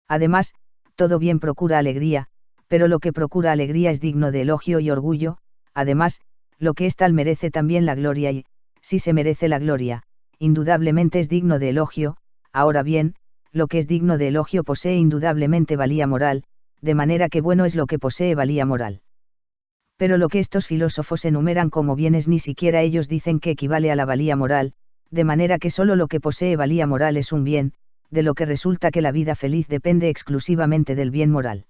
Además, todo bien procura alegría, pero lo que procura alegría es digno de elogio y orgullo, además, lo que es tal merece también la gloria y, si se merece la gloria, indudablemente es digno de elogio. Ahora bien, lo que es digno de elogio posee indudablemente valía moral, de manera que bueno es lo que posee valía moral. Pero lo que estos filósofos enumeran como bienes ni siquiera ellos dicen que equivale a la valía moral, de manera que solo lo que posee valía moral es un bien, de lo que resulta que la vida feliz depende exclusivamente del bien moral.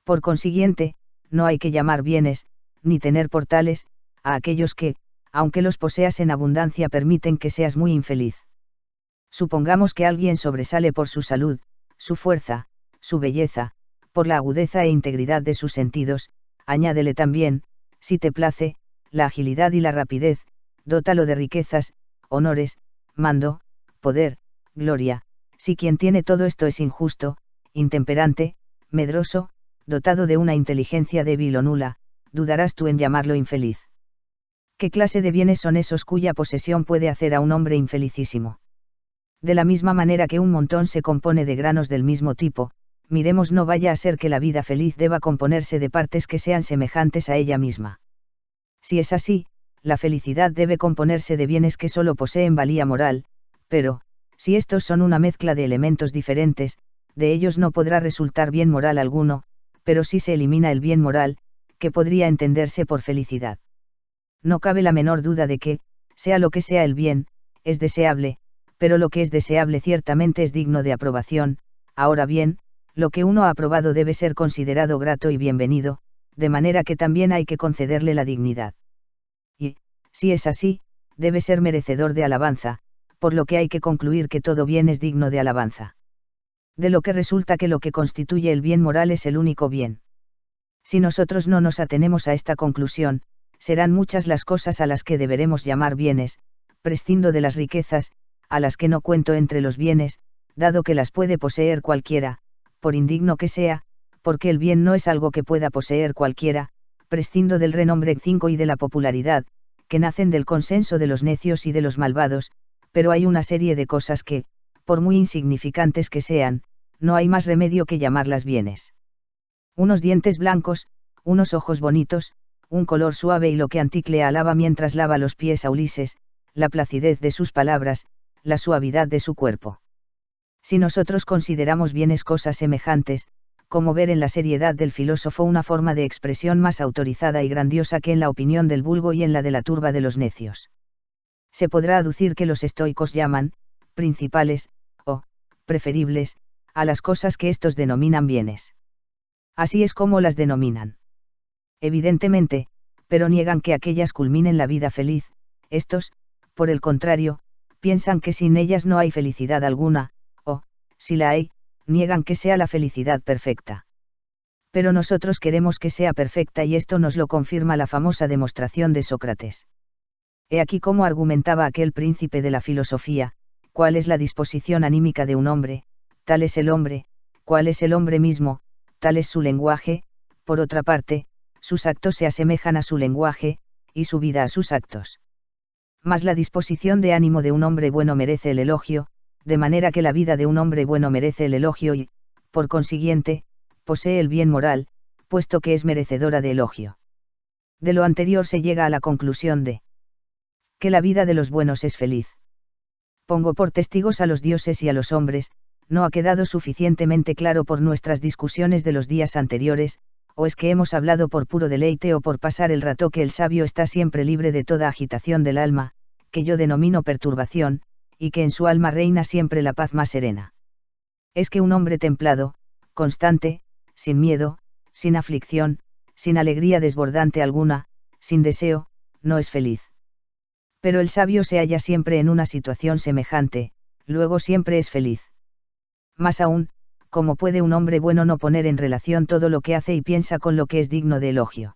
Por consiguiente, no hay que llamar bienes, ni tener por tales, a aquellos que, aunque los poseas en abundancia, permiten que seas muy infeliz. Supongamos que alguien sobresale por su salud, su fuerza, su belleza, por la agudeza e integridad de sus sentidos, añádele también, si te place, la agilidad y la rapidez, dótalo de riquezas, honores, mando, poder, gloria. Si quien tiene todo esto es injusto, intemperante, medroso, dotado de una inteligencia débil o nula, dudarás tú en llamarlo infeliz. ¿Qué clase de bienes son esos cuya posesión puede hacer a un hombre infelicísimo? De la misma manera que un montón se compone de granos del mismo tipo, miremos no vaya a ser que la vida feliz deba componerse de partes que sean semejantes a ella misma. Si es así, la felicidad debe componerse de bienes que solo poseen valía moral, pero, si estos son una mezcla de elementos diferentes, de ellos no podrá resultar bien moral alguno, pero si se elimina el bien moral, que podría entenderse por felicidad. No cabe la menor duda de que, sea lo que sea el bien, es deseable, pero lo que es deseable ciertamente es digno de aprobación. Ahora bien, lo que uno ha aprobado debe ser considerado grato y bienvenido, de manera que también hay que concederle la dignidad. Y, si es así, debe ser merecedor de alabanza, por lo que hay que concluir que todo bien es digno de alabanza. De lo que resulta que lo que constituye el bien moral es el único bien. Si nosotros no nos atenemos a esta conclusión, serán muchas las cosas a las que deberemos llamar bienes, prescindo de las riquezas, a las que no cuento entre los bienes, dado que las puede poseer cualquiera, por indigno que sea, porque el bien no es algo que pueda poseer cualquiera, prescindo del renombre 5 y de la popularidad, que nacen del consenso de los necios y de los malvados, pero hay una serie de cosas que, por muy insignificantes que sean, no hay más remedio que llamarlas bienes. Unos dientes blancos, unos ojos bonitos, un color suave y lo que Anticle alaba mientras lava los pies a Ulises, la placidez de sus palabras, la suavidad de su cuerpo. Si nosotros consideramos bienes cosas semejantes, como ver en la seriedad del filósofo una forma de expresión más autorizada y grandiosa que en la opinión del vulgo y en la de la turba de los necios. Se podrá aducir que los estoicos llaman, principales, o, preferibles, a las cosas que estos denominan bienes. Así es como las denominan. Evidentemente, pero niegan que aquellas culminen la vida feliz, estos, por el contrario, piensan que sin ellas no hay felicidad alguna, o, si la hay, niegan que sea la felicidad perfecta. Pero nosotros queremos que sea perfecta y esto nos lo confirma la famosa demostración de Sócrates. He aquí cómo argumentaba aquel príncipe de la filosofía: cuál es la disposición anímica de un hombre, tal es el hombre; cuál es el hombre mismo, tal es su lenguaje; por otra parte, sus actos se asemejan a su lenguaje, y su vida a sus actos. Mas la disposición de ánimo de un hombre bueno merece el elogio, de manera que la vida de un hombre bueno merece el elogio y, por consiguiente, posee el bien moral, puesto que es merecedora de elogio. De lo anterior se llega a la conclusión de que la vida de los buenos es feliz. Pongo por testigos a los dioses y a los hombres, no ha quedado suficientemente claro por nuestras discusiones de los días anteriores, o es que hemos hablado por puro deleite o por pasar el rato, que el sabio está siempre libre de toda agitación del alma, que yo denomino perturbación, y que en su alma reina siempre la paz más serena. Es que un hombre templado, constante, sin miedo, sin aflicción, sin alegría desbordante alguna, sin deseo, no es feliz. Pero el sabio se halla siempre en una situación semejante, luego siempre es feliz. Más aún, ¿cómo puede un hombre bueno no poner en relación todo lo que hace y piensa con lo que es digno de elogio?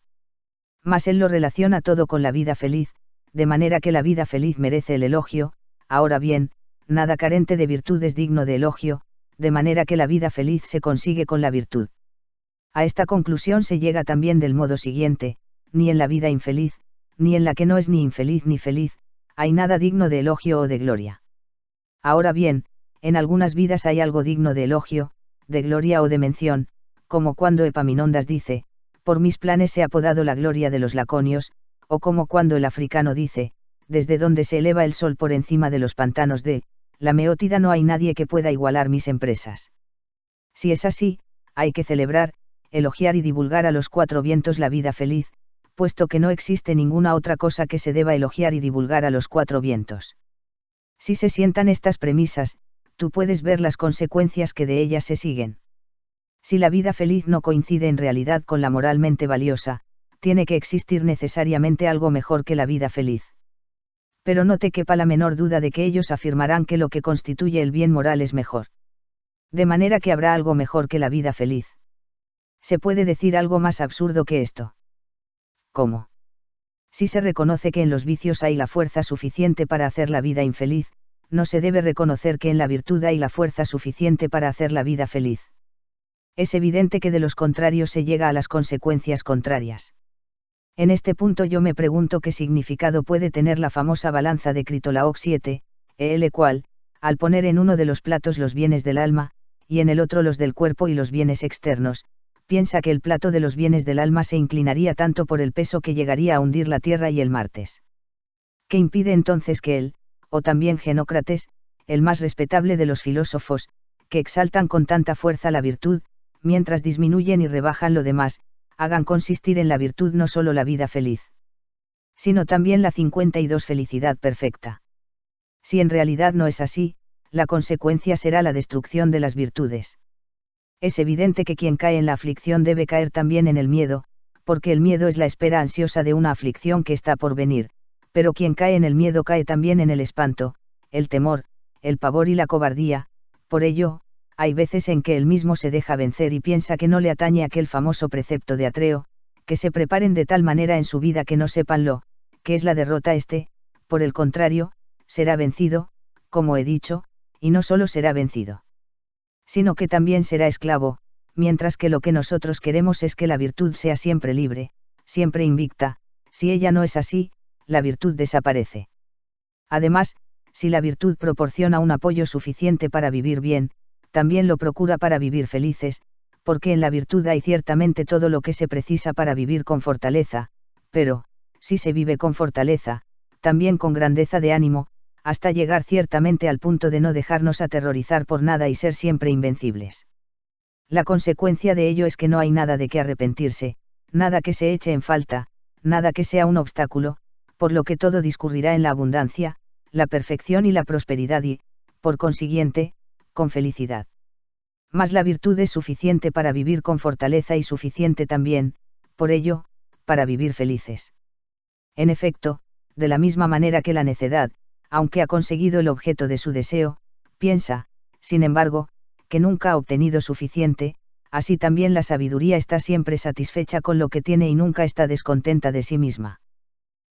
Mas él lo relaciona todo con la vida feliz, de manera que la vida feliz merece el elogio. Ahora bien, nada carente de virtud es digno de elogio, de manera que la vida feliz se consigue con la virtud. A esta conclusión se llega también del modo siguiente: ni en la vida infeliz, ni en la que no es ni infeliz ni feliz, hay nada digno de elogio o de gloria. Ahora bien, en algunas vidas hay algo digno de elogio, de gloria o de mención, como cuando Epaminondas dice: por mis planes se ha podado la gloria de los laconios, o como cuando el africano dice: desde donde se eleva el sol por encima de los pantanos de la Meótida no hay nadie que pueda igualar mis empresas. Si es así, hay que celebrar, elogiar y divulgar a los cuatro vientos la vida feliz, puesto que no existe ninguna otra cosa que se deba elogiar y divulgar a los cuatro vientos. Si se sientan estas premisas, tú puedes ver las consecuencias que de ellas se siguen. Si la vida feliz no coincide en realidad con la moralmente valiosa, tiene que existir necesariamente algo mejor que la vida feliz. Pero no te quepa la menor duda de que ellos afirmarán que lo que constituye el bien moral es mejor. De manera que habrá algo mejor que la vida feliz. ¿Se puede decir algo más absurdo que esto? ¿Cómo? Si se reconoce que en los vicios hay la fuerza suficiente para hacer la vida infeliz, no se debe reconocer que en la virtud hay la fuerza suficiente para hacer la vida feliz. Es evidente que de los contrarios se llega a las consecuencias contrarias. En este punto yo me pregunto qué significado puede tener la famosa balanza de Critolaoc 7, el cual, al poner en uno de los platos los bienes del alma, y en el otro los del cuerpo y los bienes externos, piensa que el plato de los bienes del alma se inclinaría tanto por el peso que llegaría a hundir la tierra y el Martes. ¿Qué impide entonces que él, o también Genócrates, el más respetable de los filósofos, que exaltan con tanta fuerza la virtud, mientras disminuyen y rebajan lo demás, hagan consistir en la virtud no solo la vida feliz, sino también la 52 felicidad perfecta? Si en realidad no es así, la consecuencia será la destrucción de las virtudes. Es evidente que quien cae en la aflicción debe caer también en el miedo, porque el miedo es la espera ansiosa de una aflicción que está por venir, pero quien cae en el miedo cae también en el espanto, el temor, el pavor y la cobardía. Por ello, hay veces en que él mismo se deja vencer y piensa que no le atañe aquel famoso precepto de Atreo, que se preparen de tal manera en su vida que no sepan lo que es la derrota. Por el contrario, será vencido, como he dicho, y no solo será vencido, sino que también será esclavo, mientras que lo que nosotros queremos es que la virtud sea siempre libre, siempre invicta. Si ella no es así, la virtud desaparece. Además, si la virtud proporciona un apoyo suficiente para vivir bien, también lo procura para vivir felices, porque en la virtud hay ciertamente todo lo que se precisa para vivir con fortaleza, pero, si se vive con fortaleza, también con grandeza de ánimo, hasta llegar ciertamente al punto de no dejarnos aterrorizar por nada y ser siempre invencibles. La consecuencia de ello es que no hay nada de qué arrepentirse, nada que se eche en falta, nada que sea un obstáculo, por lo que todo discurrirá en la abundancia, la perfección y la prosperidad y, por consiguiente, con felicidad. Mas la virtud es suficiente para vivir con fortaleza y suficiente también, por ello, para vivir felices. En efecto, de la misma manera que la necedad, aunque ha conseguido el objeto de su deseo, piensa, sin embargo, que nunca ha obtenido suficiente, así también la sabiduría está siempre satisfecha con lo que tiene y nunca está descontenta de sí misma.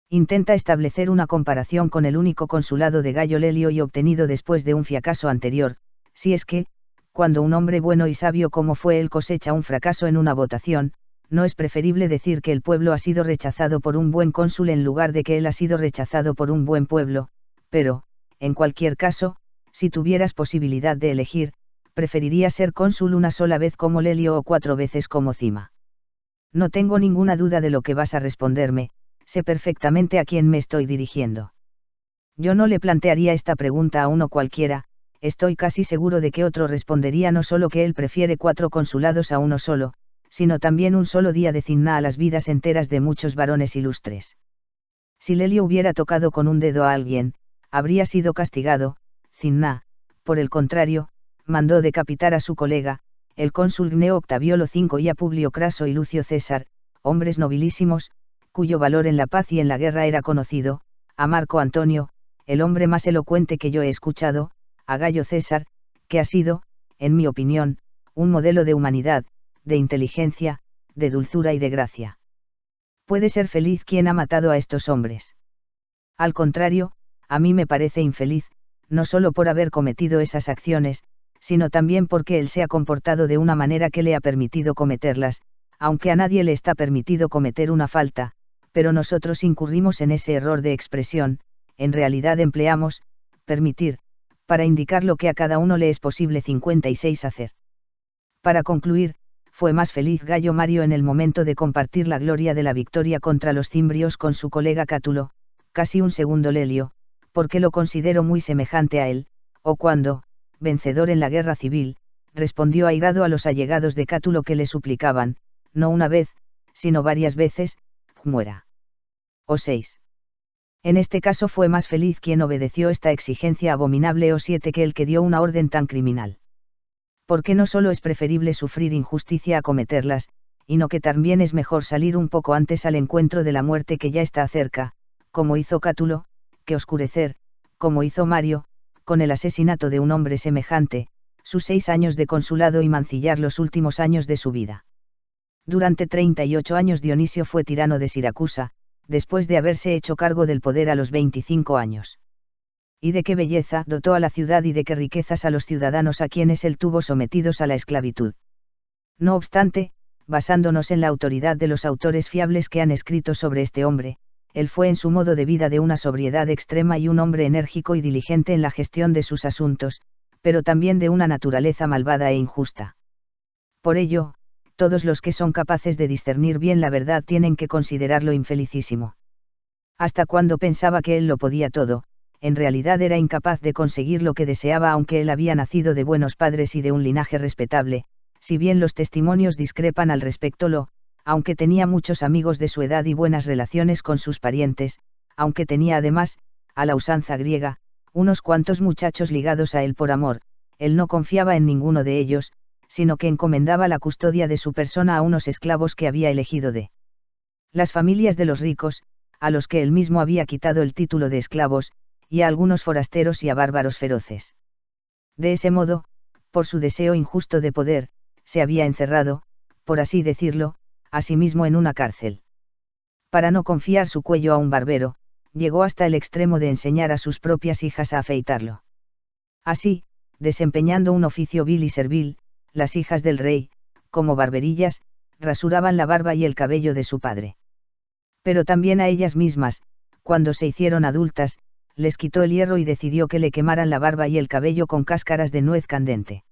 Intenta establecer una comparación con el único consulado de Gallo Lelio y obtenido después de un fracaso anterior, si es que, cuando un hombre bueno y sabio como fue él cosecha un fracaso en una votación, no es preferible decir que el pueblo ha sido rechazado por un buen cónsul en lugar de que él ha sido rechazado por un buen pueblo, pero, en cualquier caso, si tuvieras posibilidad de elegir, preferiría ser cónsul una sola vez como Lelio o 4 veces como Cima. No tengo ninguna duda de lo que vas a responderme, sé perfectamente a quién me estoy dirigiendo. Yo no le plantearía esta pregunta a uno cualquiera, estoy casi seguro de que otro respondería no solo que él prefiere 4 consulados a uno solo, sino también un solo día de Cinna a las vidas enteras de muchos varones ilustres. Si Lelio hubiera tocado con un dedo a alguien, habría sido castigado. Cinna, por el contrario, mandó decapitar a su colega, el cónsul Gneo Octaviolo V y a Publio Craso y Lucio César, hombres nobilísimos, cuyo valor en la paz y en la guerra era conocido, a Marco Antonio, el hombre más elocuente que yo he escuchado, a Gayo César, que ha sido, en mi opinión, un modelo de humanidad, de inteligencia, de dulzura y de gracia. Puede ser feliz quien ha matado a estos hombres. Al contrario, a mí me parece infeliz, no solo por haber cometido esas acciones, sino también porque él se ha comportado de una manera que le ha permitido cometerlas, aunque a nadie le está permitido cometer una falta, pero nosotros incurrimos en ese error de expresión, en realidad empleamos, permitir, para indicar lo que a cada uno le es posible 56 hacer. Para concluir, fue más feliz Gayo Mario en el momento de compartir la gloria de la victoria contra los cimbrios con su colega Cátulo, casi un segundo Lelio, porque lo considero muy semejante a él, o cuando, vencedor en la guerra civil, respondió airado a los allegados de Cátulo que le suplicaban, no una vez, sino varias veces, muera. O 6. En este caso fue más feliz quien obedeció esta exigencia abominable o 7 que el que dio una orden tan criminal. Porque no solo es preferible sufrir injusticia a cometerlas, y no que también es mejor salir un poco antes al encuentro de la muerte que ya está cerca, como hizo Cátulo, que oscurecer, como hizo Mario, con el asesinato de un hombre semejante, sus 6 años de consulado y mancillar los últimos años de su vida. Durante 38 años Dionisio fue tirano de Siracusa, después de haberse hecho cargo del poder a los 25 años. Y de qué belleza dotó a la ciudad y de qué riquezas a los ciudadanos a quienes él tuvo sometidos a la esclavitud. No obstante, basándonos en la autoridad de los autores fiables que han escrito sobre este hombre, él fue en su modo de vida de una sobriedad extrema y un hombre enérgico y diligente en la gestión de sus asuntos, pero también de una naturaleza malvada e injusta. Por ello, todos los que son capaces de discernir bien la verdad tienen que considerarlo infelicísimo. Hasta cuando pensaba que él lo podía todo, en realidad era incapaz de conseguir lo que deseaba aunque él había nacido de buenos padres y de un linaje respetable, si bien los testimonios discrepan al respecto aunque tenía muchos amigos de su edad y buenas relaciones con sus parientes, aunque tenía además, a la usanza griega, unos cuantos muchachos ligados a él por amor, él no confiaba en ninguno de ellos, sino que encomendaba la custodia de su persona a unos esclavos que había elegido de las familias de los ricos, a los que él mismo había quitado el título de esclavos, y a algunos forasteros y a bárbaros feroces. De ese modo, por su deseo injusto de poder, se había encerrado, por así decirlo, a sí mismo en una cárcel. Para no confiar su cuello a un barbero, llegó hasta el extremo de enseñar a sus propias hijas a afeitarlo. Así, desempeñando un oficio vil y servil, las hijas del rey, como barberillas, rasuraban la barba y el cabello de su padre. Pero también a ellas mismas, cuando se hicieron adultas, les quitó el hierro y decidió que le quemaran la barba y el cabello con cáscaras de nuez candente.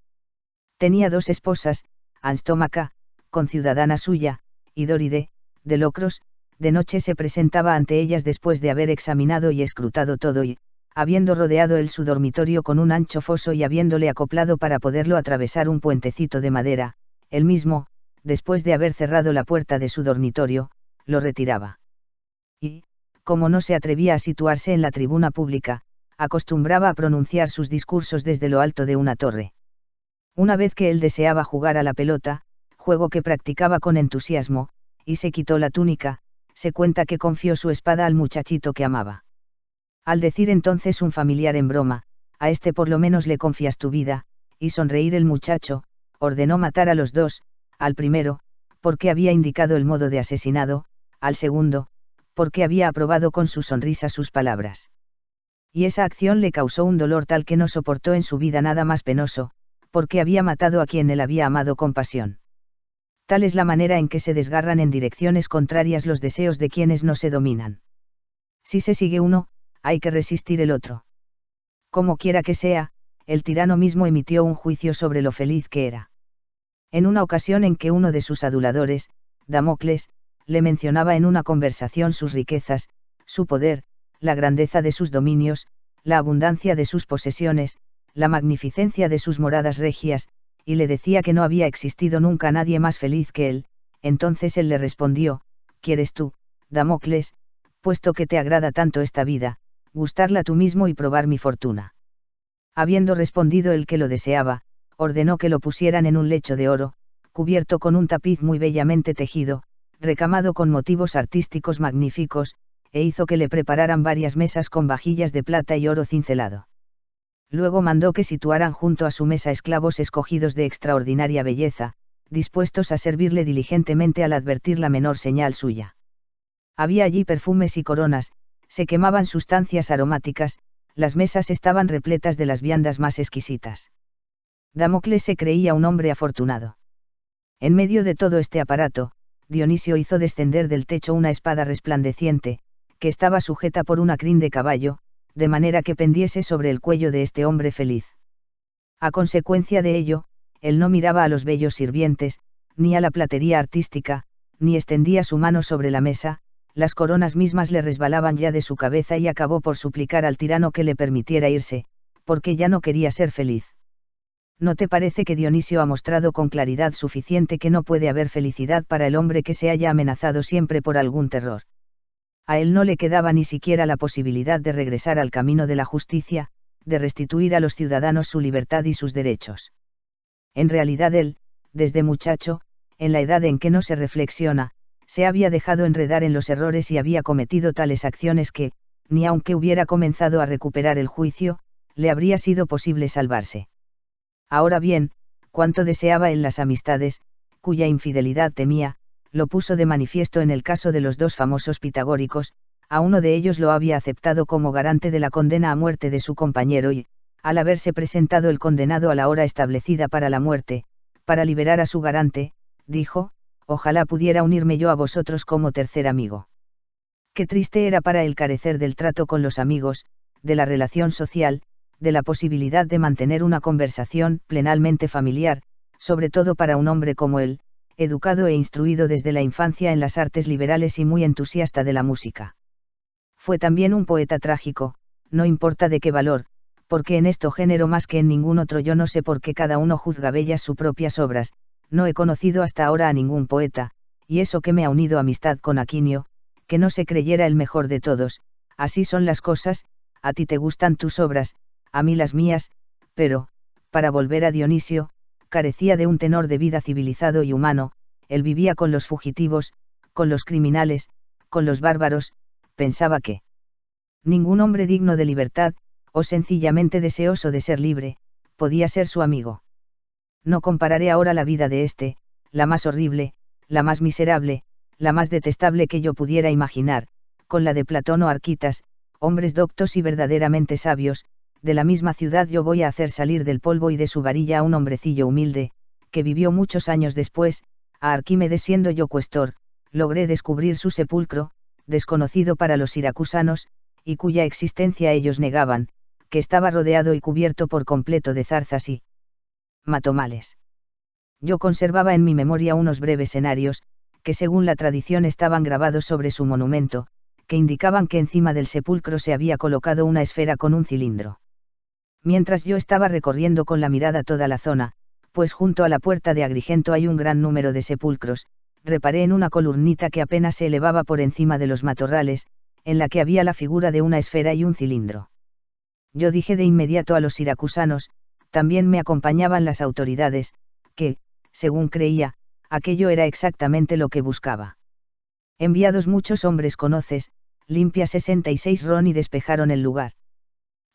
Tenía 2 esposas, Anstómaca, conciudadana suya, y Dóride, de Locros. De noche se presentaba ante ellas después de haber examinado y escrutado todo y, habiendo rodeado él su dormitorio con un ancho foso y habiéndole acoplado para poderlo atravesar un puentecito de madera, él mismo, después de haber cerrado la puerta de su dormitorio, lo retiraba. Y, como no se atrevía a situarse en la tribuna pública, acostumbraba a pronunciar sus discursos desde lo alto de una torre. Una vez que él deseaba jugar a la pelota, juego que practicaba con entusiasmo, y se quitó la túnica, se cuenta que confió su espada al muchachito que amaba. Al decir entonces un familiar en broma, a este por lo menos le confías tu vida, y sonreír el muchacho, ordenó matar a los 2, al primero, porque había indicado el modo de asesinado, al segundo, porque había aprobado con su sonrisa sus palabras. Y esa acción le causó un dolor tal que no soportó en su vida nada más penoso, porque había matado a quien él había amado con pasión. Tal es la manera en que se desgarran en direcciones contrarias los deseos de quienes no se dominan. Si se sigue uno, hay que resistir el otro. Como quiera que sea, el tirano mismo emitió un juicio sobre lo feliz que era. En una ocasión en que uno de sus aduladores, Damocles, le mencionaba en una conversación sus riquezas, su poder, la grandeza de sus dominios, la abundancia de sus posesiones, la magnificencia de sus moradas regias, y le decía que no había existido nunca nadie más feliz que él, entonces él le respondió: ¿quieres tú, Damocles, puesto que te agrada tanto esta vida, gustarla tú mismo y probar mi fortuna? Habiendo respondido el que lo deseaba, ordenó que lo pusieran en un lecho de oro, cubierto con un tapiz muy bellamente tejido, recamado con motivos artísticos magníficos, e hizo que le prepararan varias mesas con vajillas de plata y oro cincelado. Luego mandó que situaran junto a su mesa esclavos escogidos de extraordinaria belleza, dispuestos a servirle diligentemente al advertir la menor señal suya. Había allí perfumes y coronas, se quemaban sustancias aromáticas, las mesas estaban repletas de las viandas más exquisitas. Damocles se creía un hombre afortunado. En medio de todo este aparato, Dionisio hizo descender del techo una espada resplandeciente, que estaba sujeta por una crin de caballo, de manera que pendiese sobre el cuello de este hombre feliz. A consecuencia de ello, él no miraba a los bellos sirvientes, ni a la platería artística, ni extendía su mano sobre la mesa, las coronas mismas le resbalaban ya de su cabeza y acabó por suplicar al tirano que le permitiera irse, porque ya no quería ser feliz. ¿No te parece que Dionisio ha mostrado con claridad suficiente que no puede haber felicidad para el hombre que se haya amenazado siempre por algún terror? A él no le quedaba ni siquiera la posibilidad de regresar al camino de la justicia, de restituir a los ciudadanos su libertad y sus derechos. En realidad él, desde muchacho, en la edad en que no se reflexiona, se había dejado enredar en los errores y había cometido tales acciones que, ni aunque hubiera comenzado a recuperar el juicio, le habría sido posible salvarse. Ahora bien, cuánto deseaba él las amistades, cuya infidelidad temía, lo puso de manifiesto en el caso de los 2 famosos pitagóricos. A uno de ellos lo había aceptado como garante de la condena a muerte de su compañero y, al haberse presentado el condenado a la hora establecida para la muerte, para liberar a su garante, dijo: ojalá pudiera unirme yo a vosotros como tercer amigo. Qué triste era para él carecer del trato con los amigos, de la relación social, de la posibilidad de mantener una conversación plenamente familiar, sobre todo para un hombre como él, educado e instruido desde la infancia en las artes liberales y muy entusiasta de la música. Fue también un poeta trágico, no importa de qué valor, porque en este género más que en ningún otro yo no sé por qué cada uno juzga bellas sus propias obras, no he conocido hasta ahora a ningún poeta, y eso que me ha unido amistad con Aquinio, que no se creyera el mejor de todos. Así son las cosas, a ti te gustan tus obras, a mí las mías, pero, para volver a Dionisio, carecía de un tenor de vida civilizado y humano, él vivía con los fugitivos, con los criminales, con los bárbaros, pensaba que ningún hombre digno de libertad, o sencillamente deseoso de ser libre, podía ser su amigo. No compararé ahora la vida de este, la más horrible, la más miserable, la más detestable que yo pudiera imaginar, con la de Platón o Arquitas, hombres doctos y verdaderamente sabios. De la misma ciudad yo voy a hacer salir del polvo y de su varilla a un hombrecillo humilde, que vivió muchos años después, a Arquímedes siendo yo cuestor, logré descubrir su sepulcro, desconocido para los siracusanos, y cuya existencia ellos negaban, que estaba rodeado y cubierto por completo de zarzas y matomales. Yo conservaba en mi memoria unos breves escenarios, que según la tradición estaban grabados sobre su monumento, que indicaban que encima del sepulcro se había colocado una esfera con un cilindro. Mientras yo estaba recorriendo con la mirada toda la zona, pues junto a la puerta de Agrigento hay un gran número de sepulcros, reparé en una columnita que apenas se elevaba por encima de los matorrales, en la que había la figura de una esfera y un cilindro. Yo dije de inmediato a los siracusanos, también me acompañaban las autoridades, que, según creía, aquello era exactamente lo que buscaba. Enviados muchos hombres conoces, limpia 66 ron y despejaron el lugar.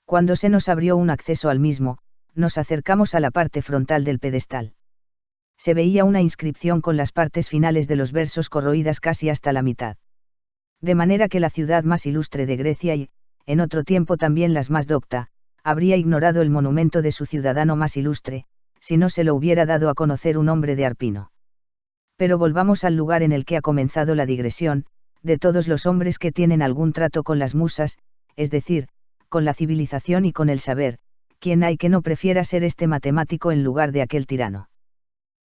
Cuando se nos abrió un acceso al mismo, nos acercamos a la parte frontal del pedestal. Se veía una inscripción con las partes finales de los versos corroídas casi hasta la mitad. De manera que la ciudad más ilustre de Grecia y, en otro tiempo también las más docta, habría ignorado el monumento de su ciudadano más ilustre, si no se lo hubiera dado a conocer un hombre de Arpino. Pero volvamos al lugar en el que ha comenzado la digresión, de todos los hombres que tienen algún trato con las musas, es decir, con la civilización y con el saber, ¿quién hay que no prefiera ser este matemático en lugar de aquel tirano?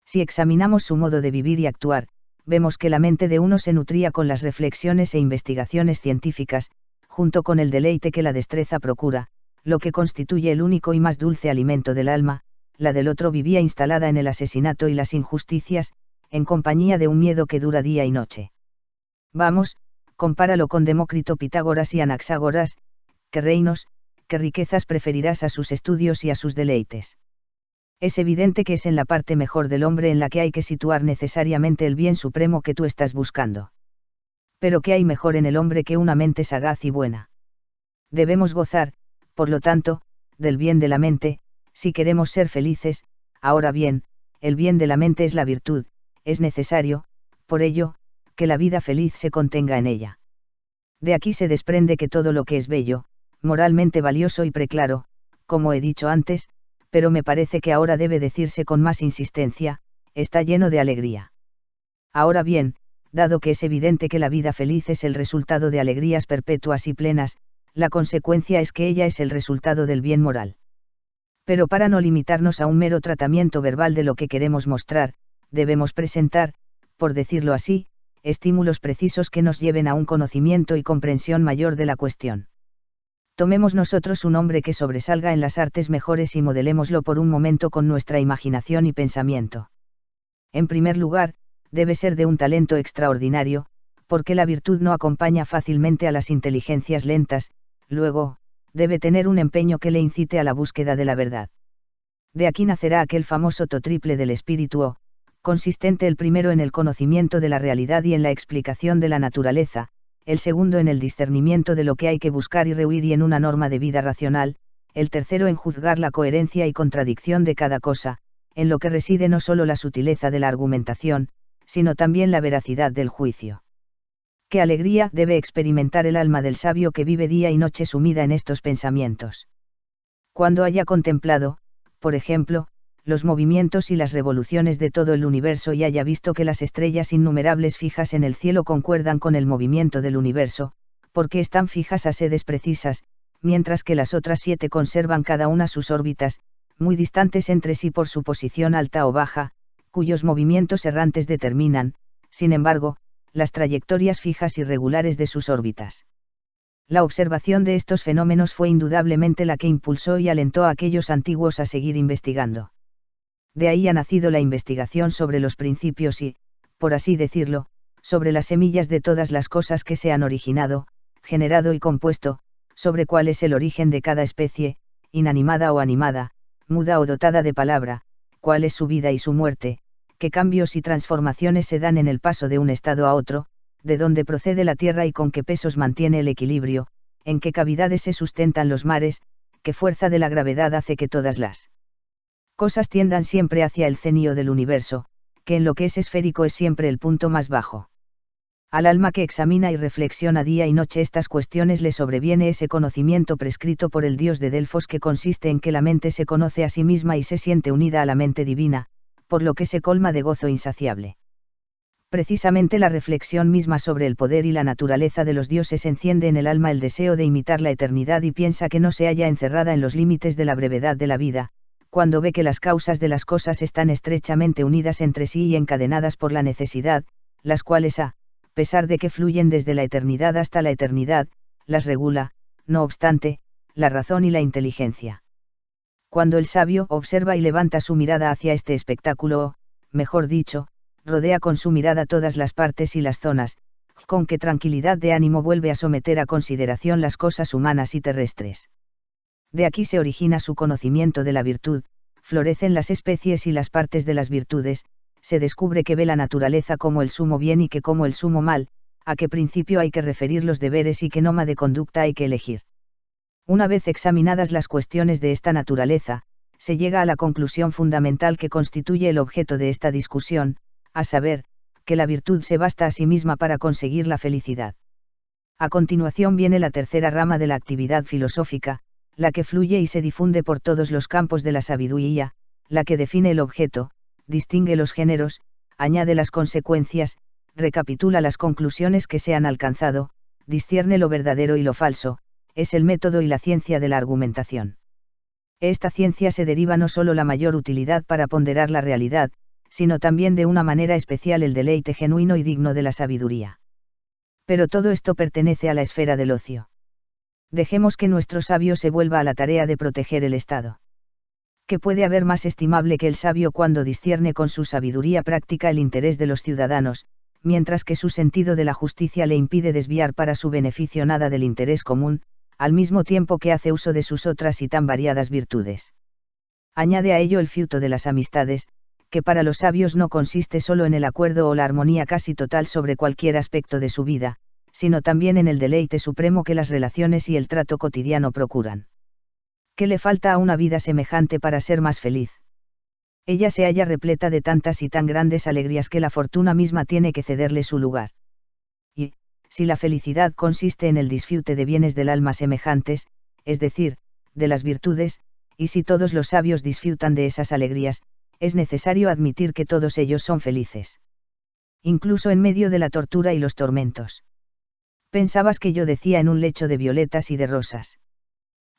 Si examinamos su modo de vivir y actuar, vemos que la mente de uno se nutría con las reflexiones e investigaciones científicas, junto con el deleite que la destreza procura, lo que constituye el único y más dulce alimento del alma, la del otro vivía instalada en el asesinato y las injusticias, en compañía de un miedo que dura día y noche. Vamos, compáralo con Demócrito, Pitágoras y Anaxágoras, ¿qué reinos, qué riquezas preferirás a sus estudios y a sus deleites? Es evidente que es en la parte mejor del hombre en la que hay que situar necesariamente el bien supremo que tú estás buscando. Pero ¿qué hay mejor en el hombre que una mente sagaz y buena? Debemos gozar, por lo tanto, del bien de la mente, si queremos ser felices. Ahora bien, el bien de la mente es la virtud, es necesario, por ello, que la vida feliz se contenga en ella. De aquí se desprende que todo lo que es bello, moralmente valioso y preclaro, como he dicho antes, pero me parece que ahora debe decirse con más insistencia, está lleno de alegría. Ahora bien, dado que es evidente que la vida feliz es el resultado de alegrías perpetuas y plenas, la consecuencia es que ella es el resultado del bien moral. Pero para no limitarnos a un mero tratamiento verbal de lo que queremos mostrar, debemos presentar, por decirlo así, estímulos precisos que nos lleven a un conocimiento y comprensión mayor de la cuestión. Tomemos nosotros un hombre que sobresalga en las artes mejores y modelémoslo por un momento con nuestra imaginación y pensamiento. En primer lugar, debe ser de un talento extraordinario, porque la virtud no acompaña fácilmente a las inteligencias lentas. Luego, debe tener un empeño que le incite a la búsqueda de la verdad. De aquí nacerá aquel famoso totriple del espíritu, consistente el primero en el conocimiento de la realidad y en la explicación de la naturaleza, el segundo en el discernimiento de lo que hay que buscar y rehuir y en una norma de vida racional, el tercero en juzgar la coherencia y contradicción de cada cosa, en lo que reside no solo la sutileza de la argumentación, sino también la veracidad del juicio. Qué alegría debe experimentar el alma del sabio que vive día y noche sumida en estos pensamientos. Cuando haya contemplado, por ejemplo, los movimientos y las revoluciones de todo el universo y haya visto que las estrellas innumerables fijas en el cielo concuerdan con el movimiento del universo, porque están fijas a sedes precisas, mientras que las otras 7 conservan cada una sus órbitas, muy distantes entre sí por su posición alta o baja, cuyos movimientos errantes determinan, sin embargo, las trayectorias fijas y regulares de sus órbitas. La observación de estos fenómenos fue indudablemente la que impulsó y alentó a aquellos antiguos a seguir investigando. De ahí ha nacido la investigación sobre los principios y, por así decirlo, sobre las semillas de todas las cosas que se han originado, generado y compuesto, sobre cuál es el origen de cada especie, inanimada o animada, muda o dotada de palabra, cuál es su vida y su muerte, qué cambios y transformaciones se dan en el paso de un estado a otro, de dónde procede la tierra y con qué pesos mantiene el equilibrio, en qué cavidades se sustentan los mares, qué fuerza de la gravedad hace que todas las cosas tiendan siempre hacia el cenio del universo, que en lo que es esférico es siempre el punto más bajo. Al alma que examina y reflexiona día y noche estas cuestiones le sobreviene ese conocimiento prescrito por el dios de Delfos que consiste en que la mente se conoce a sí misma y se siente unida a la mente divina, por lo que se colma de gozo insaciable. Precisamente la reflexión misma sobre el poder y la naturaleza de los dioses enciende en el alma el deseo de imitar la eternidad y piensa que no se halla encerrada en los límites de la brevedad de la vida, Cuando ve que las causas de las cosas están estrechamente unidas entre sí y encadenadas por la necesidad, las cuales a pesar de que fluyen desde la eternidad hasta la eternidad, las regula, no obstante, la razón y la inteligencia. Cuando el sabio observa y levanta su mirada hacia este espectáculo o, mejor dicho, rodea con su mirada todas las partes y las zonas, con qué tranquilidad de ánimo vuelve a someter a consideración las cosas humanas y terrestres. De aquí se origina su conocimiento de la virtud, florecen las especies y las partes de las virtudes, se descubre que ve la naturaleza como el sumo bien y que como el sumo mal, a qué principio hay que referir los deberes y qué norma de conducta hay que elegir. Una vez examinadas las cuestiones de esta naturaleza, se llega a la conclusión fundamental que constituye el objeto de esta discusión, a saber, que la virtud se basta a sí misma para conseguir la felicidad. A continuación viene la tercera rama de la actividad filosófica, la que fluye y se difunde por todos los campos de la sabiduría, la que define el objeto, distingue los géneros, añade las consecuencias, recapitula las conclusiones que se han alcanzado, discierne lo verdadero y lo falso, es el método y la ciencia de la argumentación. Esta ciencia se deriva no solo la mayor utilidad para ponderar la realidad, sino también de una manera especial el deleite genuino y digno de la sabiduría. Pero todo esto pertenece a la esfera del ocio. Dejemos que nuestro sabio se vuelva a la tarea de proteger el Estado. ¿Qué puede haber más estimable que el sabio cuando discierne con su sabiduría práctica el interés de los ciudadanos, mientras que su sentido de la justicia le impide desviar para su beneficio nada del interés común, al mismo tiempo que hace uso de sus otras y tan variadas virtudes? Añade a ello el fiuto de las amistades, que para los sabios no consiste solo en el acuerdo o la armonía casi total sobre cualquier aspecto de su vida, sino también en el deleite supremo que las relaciones y el trato cotidiano procuran. ¿Qué le falta a una vida semejante para ser más feliz? Ella se halla repleta de tantas y tan grandes alegrías que la fortuna misma tiene que cederle su lugar. Y, si la felicidad consiste en el disfrute de bienes del alma semejantes, es decir, de las virtudes, y si todos los sabios disfrutan de esas alegrías, es necesario admitir que todos ellos son felices. Incluso en medio de la tortura y los tormentos. Pensabas que yo decía en un lecho de violetas y de rosas.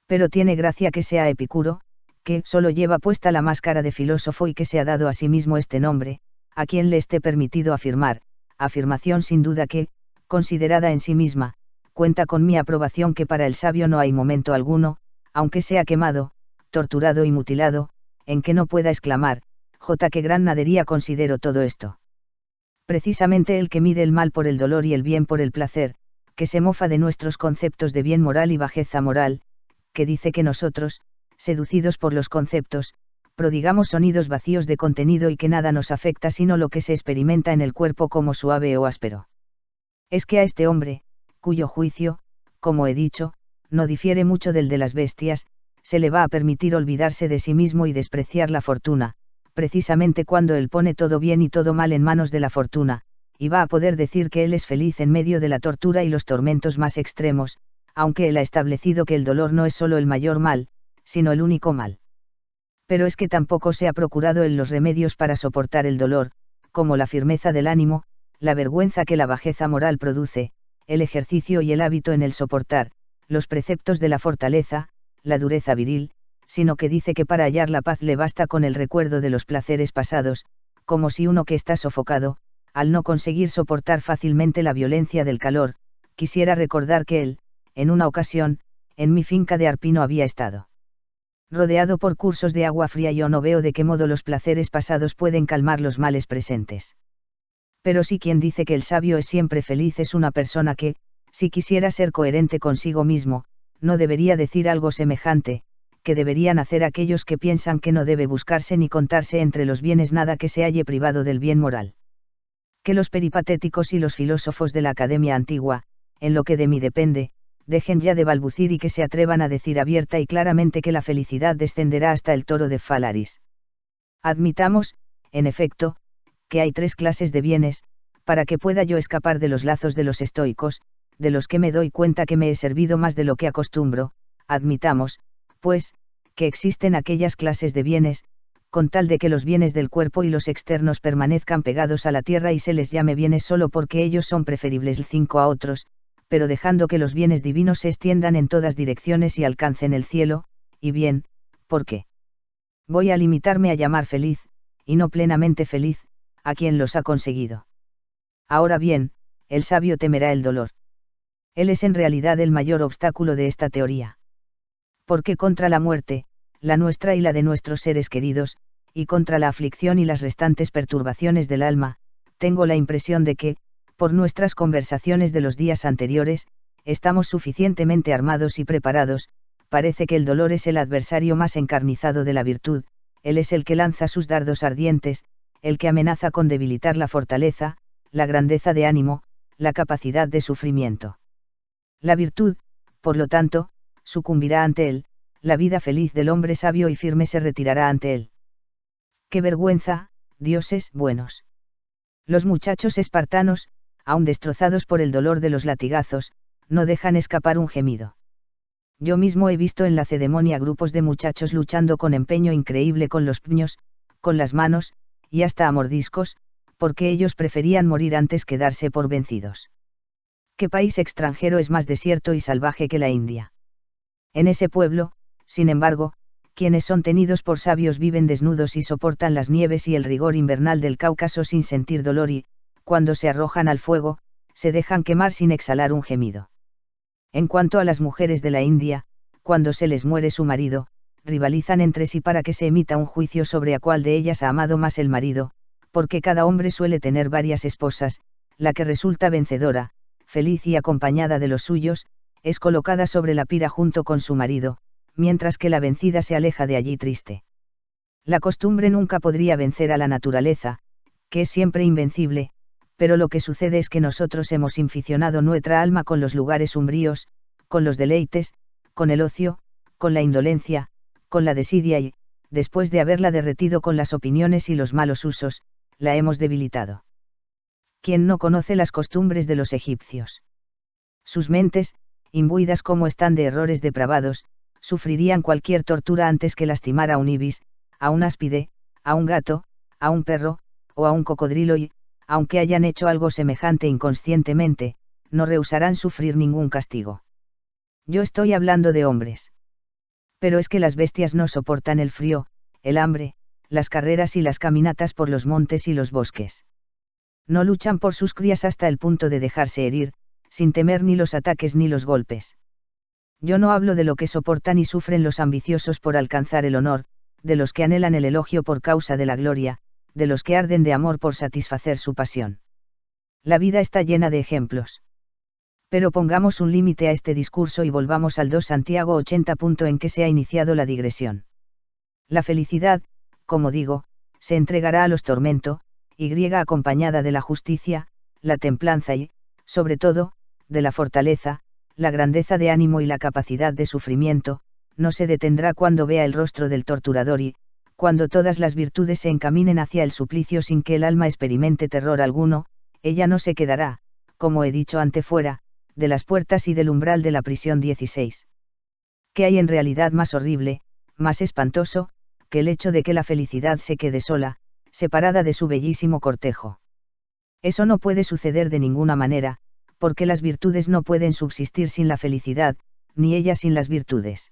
Pero tiene gracia que sea Epicuro, que solo lleva puesta la máscara de filósofo y que se ha dado a sí mismo este nombre, a quien le esté permitido afirmar, afirmación sin duda que, considerada en sí misma, cuenta con mi aprobación que para el sabio no hay momento alguno, aunque sea quemado, torturado y mutilado, en que no pueda exclamar, qué gran nadería considero todo esto. Precisamente el que mide el mal por el dolor y el bien por el placer, que se mofa de nuestros conceptos de bien moral y bajeza moral, que dice que nosotros, seducidos por los conceptos, prodigamos sonidos vacíos de contenido y que nada nos afecta sino lo que se experimenta en el cuerpo como suave o áspero. Es que a este hombre, cuyo juicio, como he dicho, no difiere mucho del de las bestias, se le va a permitir olvidarse de sí mismo y despreciar la fortuna, precisamente cuando él pone todo bien y todo mal en manos de la fortuna, y va a poder decir que él es feliz en medio de la tortura y los tormentos más extremos, aunque él ha establecido que el dolor no es solo el mayor mal, sino el único mal. Pero es que tampoco se ha procurado él los remedios para soportar el dolor, como la firmeza del ánimo, la vergüenza que la bajeza moral produce, el ejercicio y el hábito en el soportar, los preceptos de la fortaleza, la dureza viril, sino que dice que para hallar la paz le basta con el recuerdo de los placeres pasados, como si uno que está sofocado, al no conseguir soportar fácilmente la violencia del calor, quisiera recordar que él, en una ocasión, en mi finca de Arpino había estado rodeado por cursos de agua fría y yo no veo de qué modo los placeres pasados pueden calmar los males presentes. Pero si quien dice que el sabio es siempre feliz es una persona que, si quisiera ser coherente consigo mismo, no debería decir algo semejante, que deberían hacer aquellos que piensan que no debe buscarse ni contarse entre los bienes nada que se halle privado del bien moral. Que los peripatéticos y los filósofos de la Academia Antigua, en lo que de mí depende, dejen ya de balbucir y que se atrevan a decir abierta y claramente que la felicidad descenderá hasta el toro de Falaris. Admitamos, en efecto, que hay 3 clases de bienes, para que pueda yo escapar de los lazos de los estoicos, de los que me doy cuenta que me he servido más de lo que acostumbro. Admitamos, pues, que existen aquellas clases de bienes, con tal de que los bienes del cuerpo y los externos permanezcan pegados a la tierra y se les llame bienes solo porque ellos son preferibles 5 a otros, pero dejando que los bienes divinos se extiendan en todas direcciones y alcancen el cielo, y bien, ¿por qué? Voy a limitarme a llamar feliz, y no plenamente feliz, a quien los ha conseguido. Ahora bien, el sabio temerá el dolor. Él es en realidad el mayor obstáculo de esta teoría. Porque contra la muerte, la nuestra y la de nuestros seres queridos, y contra la aflicción y las restantes perturbaciones del alma, tengo la impresión de que, por nuestras conversaciones de los días anteriores, estamos suficientemente armados y preparados. Parece que el dolor es el adversario más encarnizado de la virtud, él es el que lanza sus dardos ardientes, el que amenaza con debilitar la fortaleza, la grandeza de ánimo, la capacidad de sufrimiento. La virtud, por lo tanto, sucumbirá ante él, la vida feliz del hombre sabio y firme se retirará ante él. ¡Qué vergüenza, dioses buenos! Los muchachos espartanos, aun destrozados por el dolor de los latigazos, no dejan escapar un gemido. Yo mismo he visto en la cedemonia grupos de muchachos luchando con empeño increíble con los puños, con las manos, y hasta a mordiscos, porque ellos preferían morir antes que darse por vencidos. ¿Qué país extranjero es más desierto y salvaje que la India? En ese pueblo, sin embargo, quienes son tenidos por sabios viven desnudos y soportan las nieves y el rigor invernal del Cáucaso sin sentir dolor y, cuando se arrojan al fuego, se dejan quemar sin exhalar un gemido. En cuanto a las mujeres de la India, cuando se les muere su marido, rivalizan entre sí para que se emita un juicio sobre a cuál de ellas ha amado más el marido, porque cada hombre suele tener varias esposas, la que resulta vencedora, feliz y acompañada de los suyos, es colocada sobre la pira junto con su marido, mientras que la vencida se aleja de allí triste. La costumbre nunca podría vencer a la naturaleza, que es siempre invencible, pero lo que sucede es que nosotros hemos inficionado nuestra alma con los lugares umbríos, con los deleites, con el ocio, con la indolencia, con la desidia y, después de haberla derretido con las opiniones y los malos usos, la hemos debilitado. ¿Quién no conoce las costumbres de los egipcios? Sus mentes, imbuidas como están de errores depravados, sufrirían cualquier tortura antes que lastimar a un ibis, a un áspide, a un gato, a un perro, o a un cocodrilo y, aunque hayan hecho algo semejante inconscientemente, no rehusarán sufrir ningún castigo. Yo estoy hablando de hombres. Pero es que las bestias no soportan el frío, el hambre, las carreras y las caminatas por los montes y los bosques. No luchan por sus crías hasta el punto de dejarse herir, sin temer ni los ataques ni los golpes. Yo no hablo de lo que soportan y sufren los ambiciosos por alcanzar el honor, de los que anhelan el elogio por causa de la gloria, de los que arden de amor por satisfacer su pasión. La vida está llena de ejemplos. Pero pongamos un límite a este discurso y volvamos al 2 Santiago 80. En que se ha iniciado la digresión. La felicidad, como digo, se entregará a los tormentos, y acompañada de la justicia, la templanza y, sobre todo, de la fortaleza, la grandeza de ánimo y la capacidad de sufrimiento, no se detendrá cuando vea el rostro del torturador y, cuando todas las virtudes se encaminen hacia el suplicio sin que el alma experimente terror alguno, ella no se quedará, como he dicho antefuera, de las puertas y del umbral de la prisión 16. ¿Qué hay en realidad más horrible, más espantoso, que el hecho de que la felicidad se quede sola, separada de su bellísimo cortejo? Eso no puede suceder de ninguna manera, porque las virtudes no pueden subsistir sin la felicidad, ni ella sin las virtudes.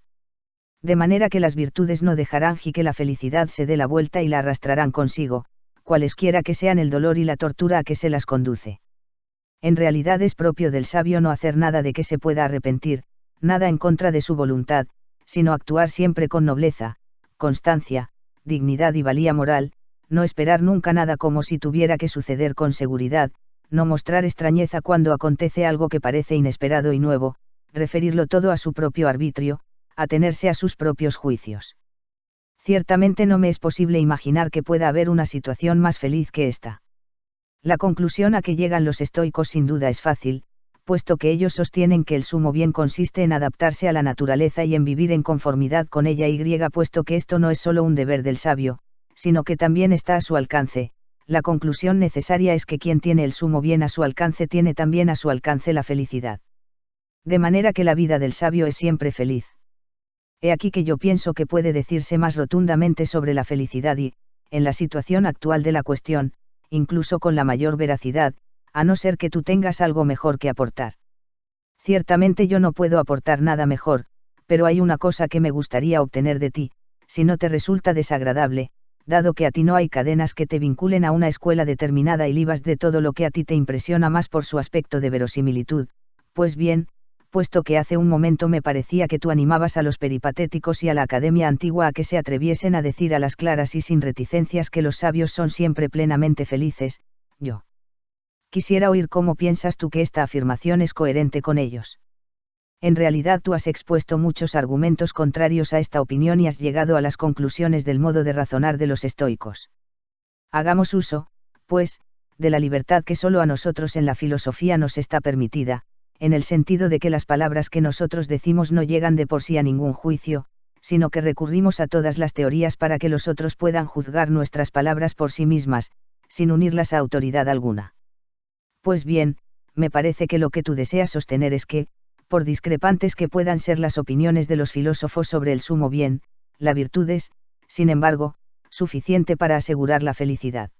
De manera que las virtudes no dejarán que la felicidad se dé la vuelta y la arrastrarán consigo, cualesquiera que sean el dolor y la tortura a que se las conduce. En realidad es propio del sabio no hacer nada de que se pueda arrepentir, nada en contra de su voluntad, sino actuar siempre con nobleza, constancia, dignidad y valía moral, no esperar nunca nada como si tuviera que suceder con seguridad, no mostrar extrañeza cuando acontece algo que parece inesperado y nuevo, referirlo todo a su propio arbitrio, atenerse a sus propios juicios. Ciertamente no me es posible imaginar que pueda haber una situación más feliz que esta. La conclusión a que llegan los estoicos sin duda es fácil, puesto que ellos sostienen que el sumo bien consiste en adaptarse a la naturaleza y en vivir en conformidad con ella puesto que esto no es solo un deber del sabio, sino que también está a su alcance. La conclusión necesaria es que quien tiene el sumo bien a su alcance tiene también a su alcance la felicidad. De manera que la vida del sabio es siempre feliz. He aquí que yo pienso que puede decirse más rotundamente sobre la felicidad y, en la situación actual de la cuestión, incluso con la mayor veracidad, a no ser que tú tengas algo mejor que aportar. Ciertamente yo no puedo aportar nada mejor, pero hay una cosa que me gustaría obtener de ti, si no te resulta desagradable, dado que a ti no hay cadenas que te vinculen a una escuela determinada y libas de todo lo que a ti te impresiona más por su aspecto de verosimilitud, pues bien, puesto que hace un momento me parecía que tú animabas a los peripatéticos y a la academia antigua a que se atreviesen a decir a las claras y sin reticencias que los sabios son siempre plenamente felices, yo quisiera oír cómo piensas tú que esta afirmación es coherente con ellos. En realidad tú has expuesto muchos argumentos contrarios a esta opinión y has llegado a las conclusiones del modo de razonar de los estoicos. Hagamos uso, pues, de la libertad que solo a nosotros en la filosofía nos está permitida, en el sentido de que las palabras que nosotros decimos no llegan de por sí a ningún juicio, sino que recurrimos a todas las teorías para que los otros puedan juzgar nuestras palabras por sí mismas, sin unirlas a autoridad alguna. Pues bien, me parece que lo que tú deseas sostener es que, por discrepantes que puedan ser las opiniones de los filósofos sobre el sumo bien, la virtud es, sin embargo, suficiente para asegurar la felicidad.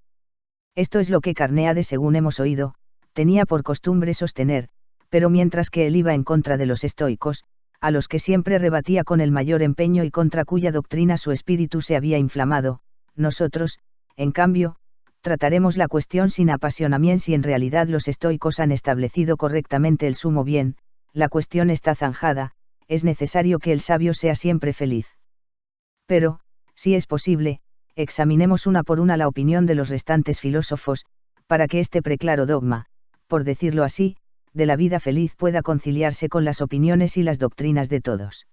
Esto es lo que Carneades, según hemos oído, tenía por costumbre sostener, pero mientras que él iba en contra de los estoicos, a los que siempre rebatía con el mayor empeño y contra cuya doctrina su espíritu se había inflamado, nosotros, en cambio, trataremos la cuestión sin apasionamiento. Si en realidad los estoicos han establecido correctamente el sumo bien, la cuestión está zanjada, es necesario que el sabio sea siempre feliz. Pero, si es posible, examinemos una por una la opinión de los restantes filósofos, para que este preclaro dogma, por decirlo así, de la vida feliz pueda conciliarse con las opiniones y las doctrinas de todos.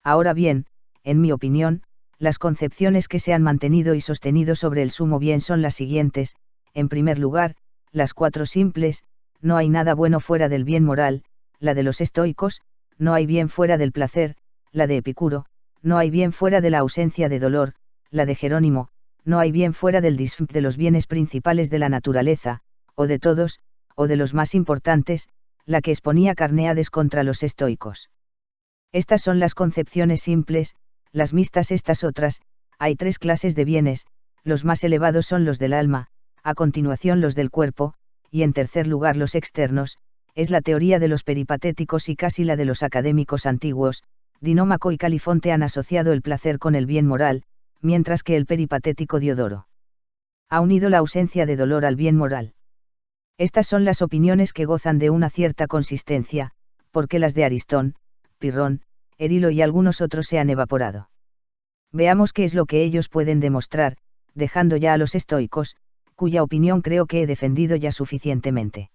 Ahora bien, en mi opinión, las concepciones que se han mantenido y sostenido sobre el sumo bien son las siguientes: en primer lugar, las 4 simples: no hay nada bueno fuera del bien moral; la de los estoicos, no hay bien fuera del placer; la de Epicuro, no hay bien fuera de la ausencia de dolor; la de Jerónimo, no hay bien fuera del disfrute de los bienes principales de la naturaleza, o de todos, o de los más importantes, la que exponía Carneades contra los estoicos. Estas son las concepciones simples. Las mixtas, estas otras: hay 3 clases de bienes, los más elevados son los del alma, a continuación los del cuerpo, y en tercer lugar los externos. Es la teoría de los peripatéticos y casi la de los académicos antiguos. Dinómaco y Califonte han asociado el placer con el bien moral, mientras que el peripatético Diodoro ha unido la ausencia de dolor al bien moral. Estas son las opiniones que gozan de una cierta consistencia, porque las de Aristón, Pirrón, Erilo y algunos otros se han evaporado. Veamos qué es lo que ellos pueden demostrar, dejando ya a los estoicos, cuya opinión creo que he defendido ya suficientemente.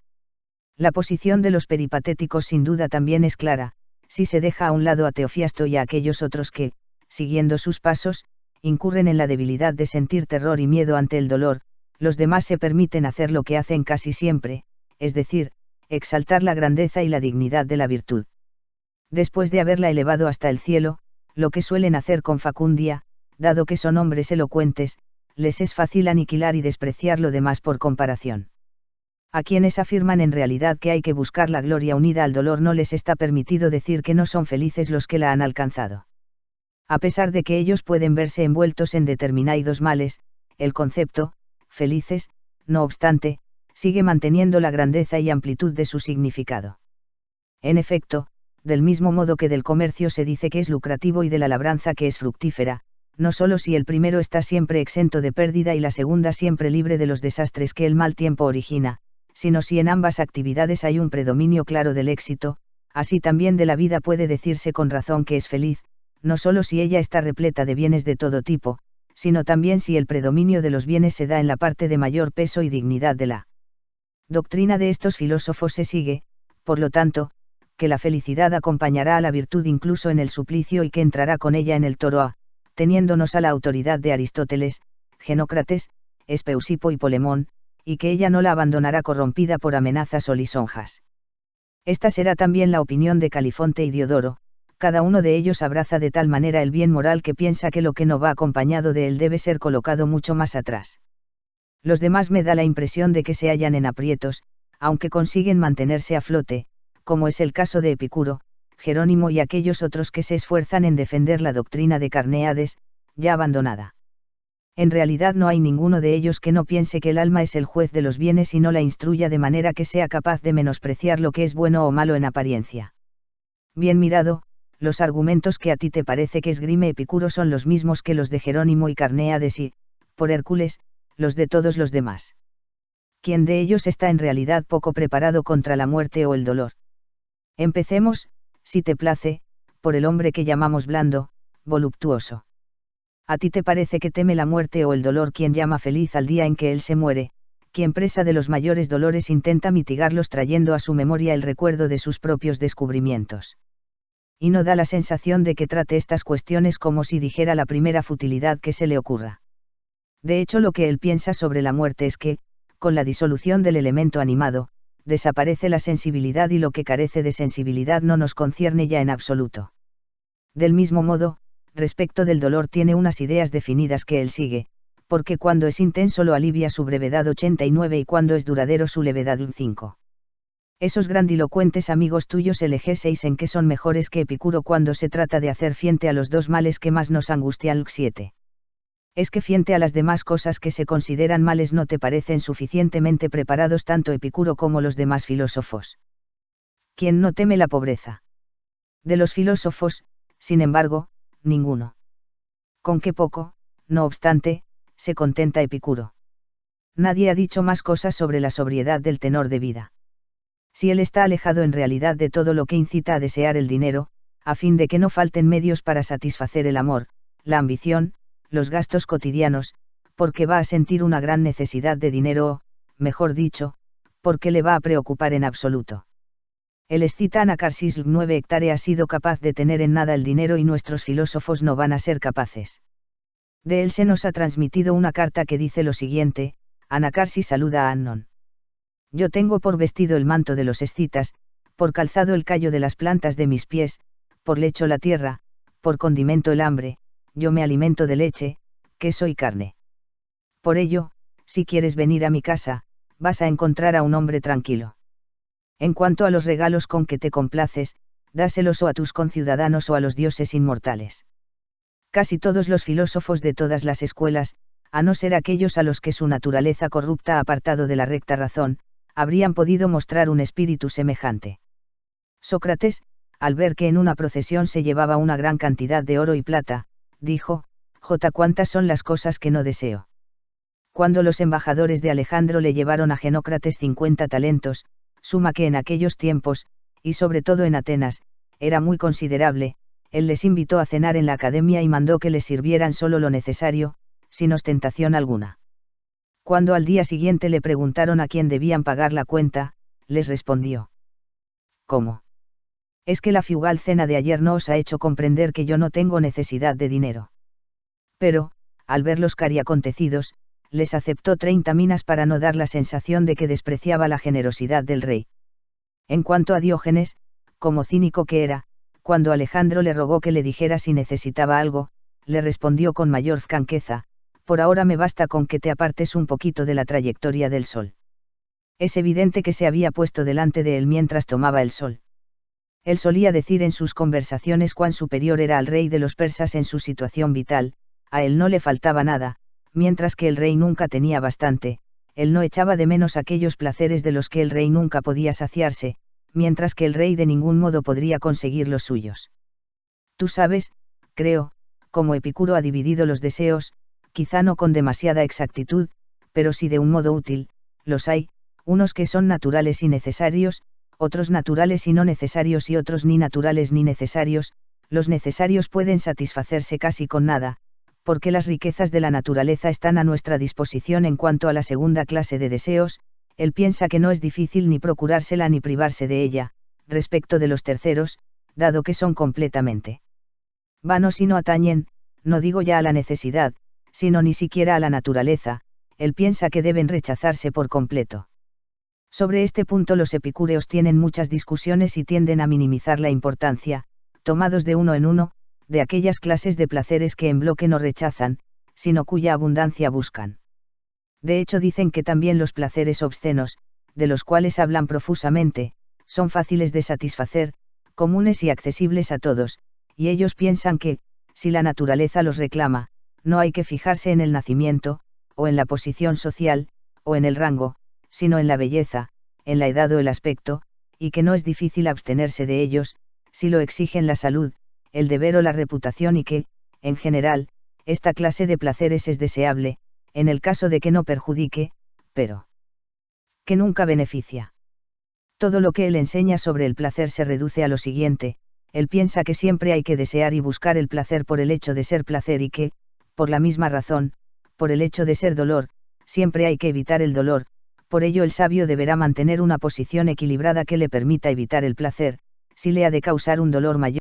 La posición de los peripatéticos sin duda también es clara, si se deja a un lado a Teofiasto y a aquellos otros que, siguiendo sus pasos, incurren en la debilidad de sentir terror y miedo ante el dolor. Los demás se permiten hacer lo que hacen casi siempre, es decir, exaltar la grandeza y la dignidad de la virtud. Después de haberla elevado hasta el cielo, lo que suelen hacer con Facundia, dado que son hombres elocuentes, les es fácil aniquilar y despreciar lo demás por comparación. A quienes afirman en realidad que hay que buscar la gloria unida al dolor no les está permitido decir que no son felices los que la han alcanzado. A pesar de que ellos pueden verse envueltos en determinados males, el concepto, felices, no obstante, sigue manteniendo la grandeza y amplitud de su significado. En efecto, del mismo modo que del comercio se dice que es lucrativo y de la labranza que es fructífera, no solo si el primero está siempre exento de pérdida y la segunda siempre libre de los desastres que el mal tiempo origina, sino si en ambas actividades hay un predominio claro del éxito, así también de la vida puede decirse con razón que es feliz, no solo si ella está repleta de bienes de todo tipo, sino también si el predominio de los bienes se da en la parte de mayor peso y dignidad de la doctrina de estos filósofos. Se sigue, por lo tanto, que la felicidad acompañará a la virtud incluso en el suplicio y que entrará con ella en el Toroa, teniéndonos a la autoridad de Aristóteles, Genócrates, Espeusipo y Polemón, y que ella no la abandonará corrompida por amenazas o lisonjas. Esta será también la opinión de Califonte y Diodoro. Cada uno de ellos abraza de tal manera el bien moral que piensa que lo que no va acompañado de él debe ser colocado mucho más atrás. Los demás me da la impresión de que se hallan en aprietos, aunque consiguen mantenerse a flote, como es el caso de Epicuro, Jerónimo y aquellos otros que se esfuerzan en defender la doctrina de Carneades, ya abandonada. En realidad no hay ninguno de ellos que no piense que el alma es el juez de los bienes y no la instruya de manera que sea capaz de menospreciar lo que es bueno o malo en apariencia. Bien mirado, los argumentos que a ti te parece que esgrime Epicuro son los mismos que los de Jerónimo y Carneades y, por Hércules, los de todos los demás. ¿Quién de ellos está en realidad poco preparado contra la muerte o el dolor? Empecemos, si te place, por el hombre que llamamos blando, voluptuoso. ¿A ti te parece que teme la muerte o el dolor quien llama feliz al día en que él se muere, quien presa de los mayores dolores intenta mitigarlos trayendo a su memoria el recuerdo de sus propios descubrimientos? Y no da la sensación de que trate estas cuestiones como si dijera la primera futilidad que se le ocurra. De hecho, lo que él piensa sobre la muerte es que, con la disolución del elemento animado, desaparece la sensibilidad y lo que carece de sensibilidad no nos concierne ya en absoluto. Del mismo modo, respecto del dolor tiene unas ideas definidas que él sigue, porque cuando es intenso lo alivia su brevedad 89 y cuando es duradero su levedad 5. Esos grandilocuentes amigos tuyos LG6 en que son mejores que Epicuro cuando se trata de hacer frente a los dos males que más nos angustian 7. Es que frente a las demás cosas que se consideran males no te parecen suficientemente preparados tanto Epicuro como los demás filósofos. ¿Quién no teme la pobreza? De los filósofos, sin embargo, ninguno. Con qué poco, no obstante, se contenta Epicuro. Nadie ha dicho más cosas sobre la sobriedad del tenor de vida. Si él está alejado en realidad de todo lo que incita a desear el dinero, a fin de que no falten medios para satisfacer el amor, la ambición, los gastos cotidianos, porque va a sentir una gran necesidad de dinero o, mejor dicho, porque le va a preocupar en absoluto. El escita Anacarsis 9 hectáreas ha sido capaz de tener en nada el dinero y nuestros filósofos no van a ser capaces. De él se nos ha transmitido una carta que dice lo siguiente: Anacarsis saluda a Annon. Yo tengo por vestido el manto de los escitas, por calzado el callo de las plantas de mis pies, por lecho la tierra, por condimento el hambre, yo me alimento de leche, queso y carne. Por ello, si quieres venir a mi casa, vas a encontrar a un hombre tranquilo. En cuanto a los regalos con que te complaces, dáselos o a tus conciudadanos o a los dioses inmortales. Casi todos los filósofos de todas las escuelas, a no ser aquellos a los que su naturaleza corrupta ha apartado de la recta razón, habrían podido mostrar un espíritu semejante. Sócrates, al ver que en una procesión se llevaba una gran cantidad de oro y plata, dijo: ¿Cuántas son las cosas que no deseo? Cuando los embajadores de Alejandro le llevaron a Genócrates 50 talentos, suma que en aquellos tiempos, y sobre todo en Atenas, era muy considerable, él les invitó a cenar en la academia y mandó que les sirvieran solo lo necesario, sin ostentación alguna. Cuando al día siguiente le preguntaron a quién debían pagar la cuenta, les respondió: ¿Cómo? ¿Es que la frugal cena de ayer no os ha hecho comprender que yo no tengo necesidad de dinero? Pero, al ver los cariacontecidos, les aceptó 30 minas para no dar la sensación de que despreciaba la generosidad del rey. En cuanto a Diógenes, como cínico que era, cuando Alejandro le rogó que le dijera si necesitaba algo, le respondió con mayor franqueza: por ahora me basta con que te apartes un poquito de la trayectoria del sol. Es evidente que se había puesto delante de él mientras tomaba el sol. Él solía decir en sus conversaciones cuán superior era al rey de los persas en su situación vital, a él no le faltaba nada, mientras que el rey nunca tenía bastante, él no echaba de menos aquellos placeres de los que el rey nunca podía saciarse, mientras que el rey de ningún modo podría conseguir los suyos. Tú sabes, creo, cómo Epicuro ha dividido los deseos, quizá no con demasiada exactitud, pero sí de un modo útil. Los hay, unos que son naturales y necesarios, otros naturales y no necesarios y otros ni naturales ni necesarios. Los necesarios pueden satisfacerse casi con nada, porque las riquezas de la naturaleza están a nuestra disposición. En cuanto a la segunda clase de deseos, él piensa que no es difícil ni procurársela ni privarse de ella. Respecto de los terceros, dado que son completamente vanos y no atañen, no digo ya a la necesidad, sino ni siquiera a la naturaleza, él piensa que deben rechazarse por completo. Sobre este punto los epicúreos tienen muchas discusiones y tienden a minimizar la importancia, tomados de uno en uno, de aquellas clases de placeres que en bloque no rechazan, sino cuya abundancia buscan. De hecho dicen que también los placeres obscenos, de los cuales hablan profusamente, son fáciles de satisfacer, comunes y accesibles a todos, y ellos piensan que, si la naturaleza los reclama, no hay que fijarse en el nacimiento, o en la posición social, o en el rango, sino en la belleza, en la edad o el aspecto, y que no es difícil abstenerse de ellos, si lo exigen la salud, el deber o la reputación y que, en general, esta clase de placeres es deseable, en el caso de que no perjudique, pero que nunca beneficia. Todo lo que él enseña sobre el placer se reduce a lo siguiente: él piensa que siempre hay que desear y buscar el placer por el hecho de ser placer y que, por la misma razón, por el hecho de ser dolor, siempre hay que evitar el dolor. Por ello el sabio deberá mantener una posición equilibrada que le permita evitar el placer, si le ha de causar un dolor mayor.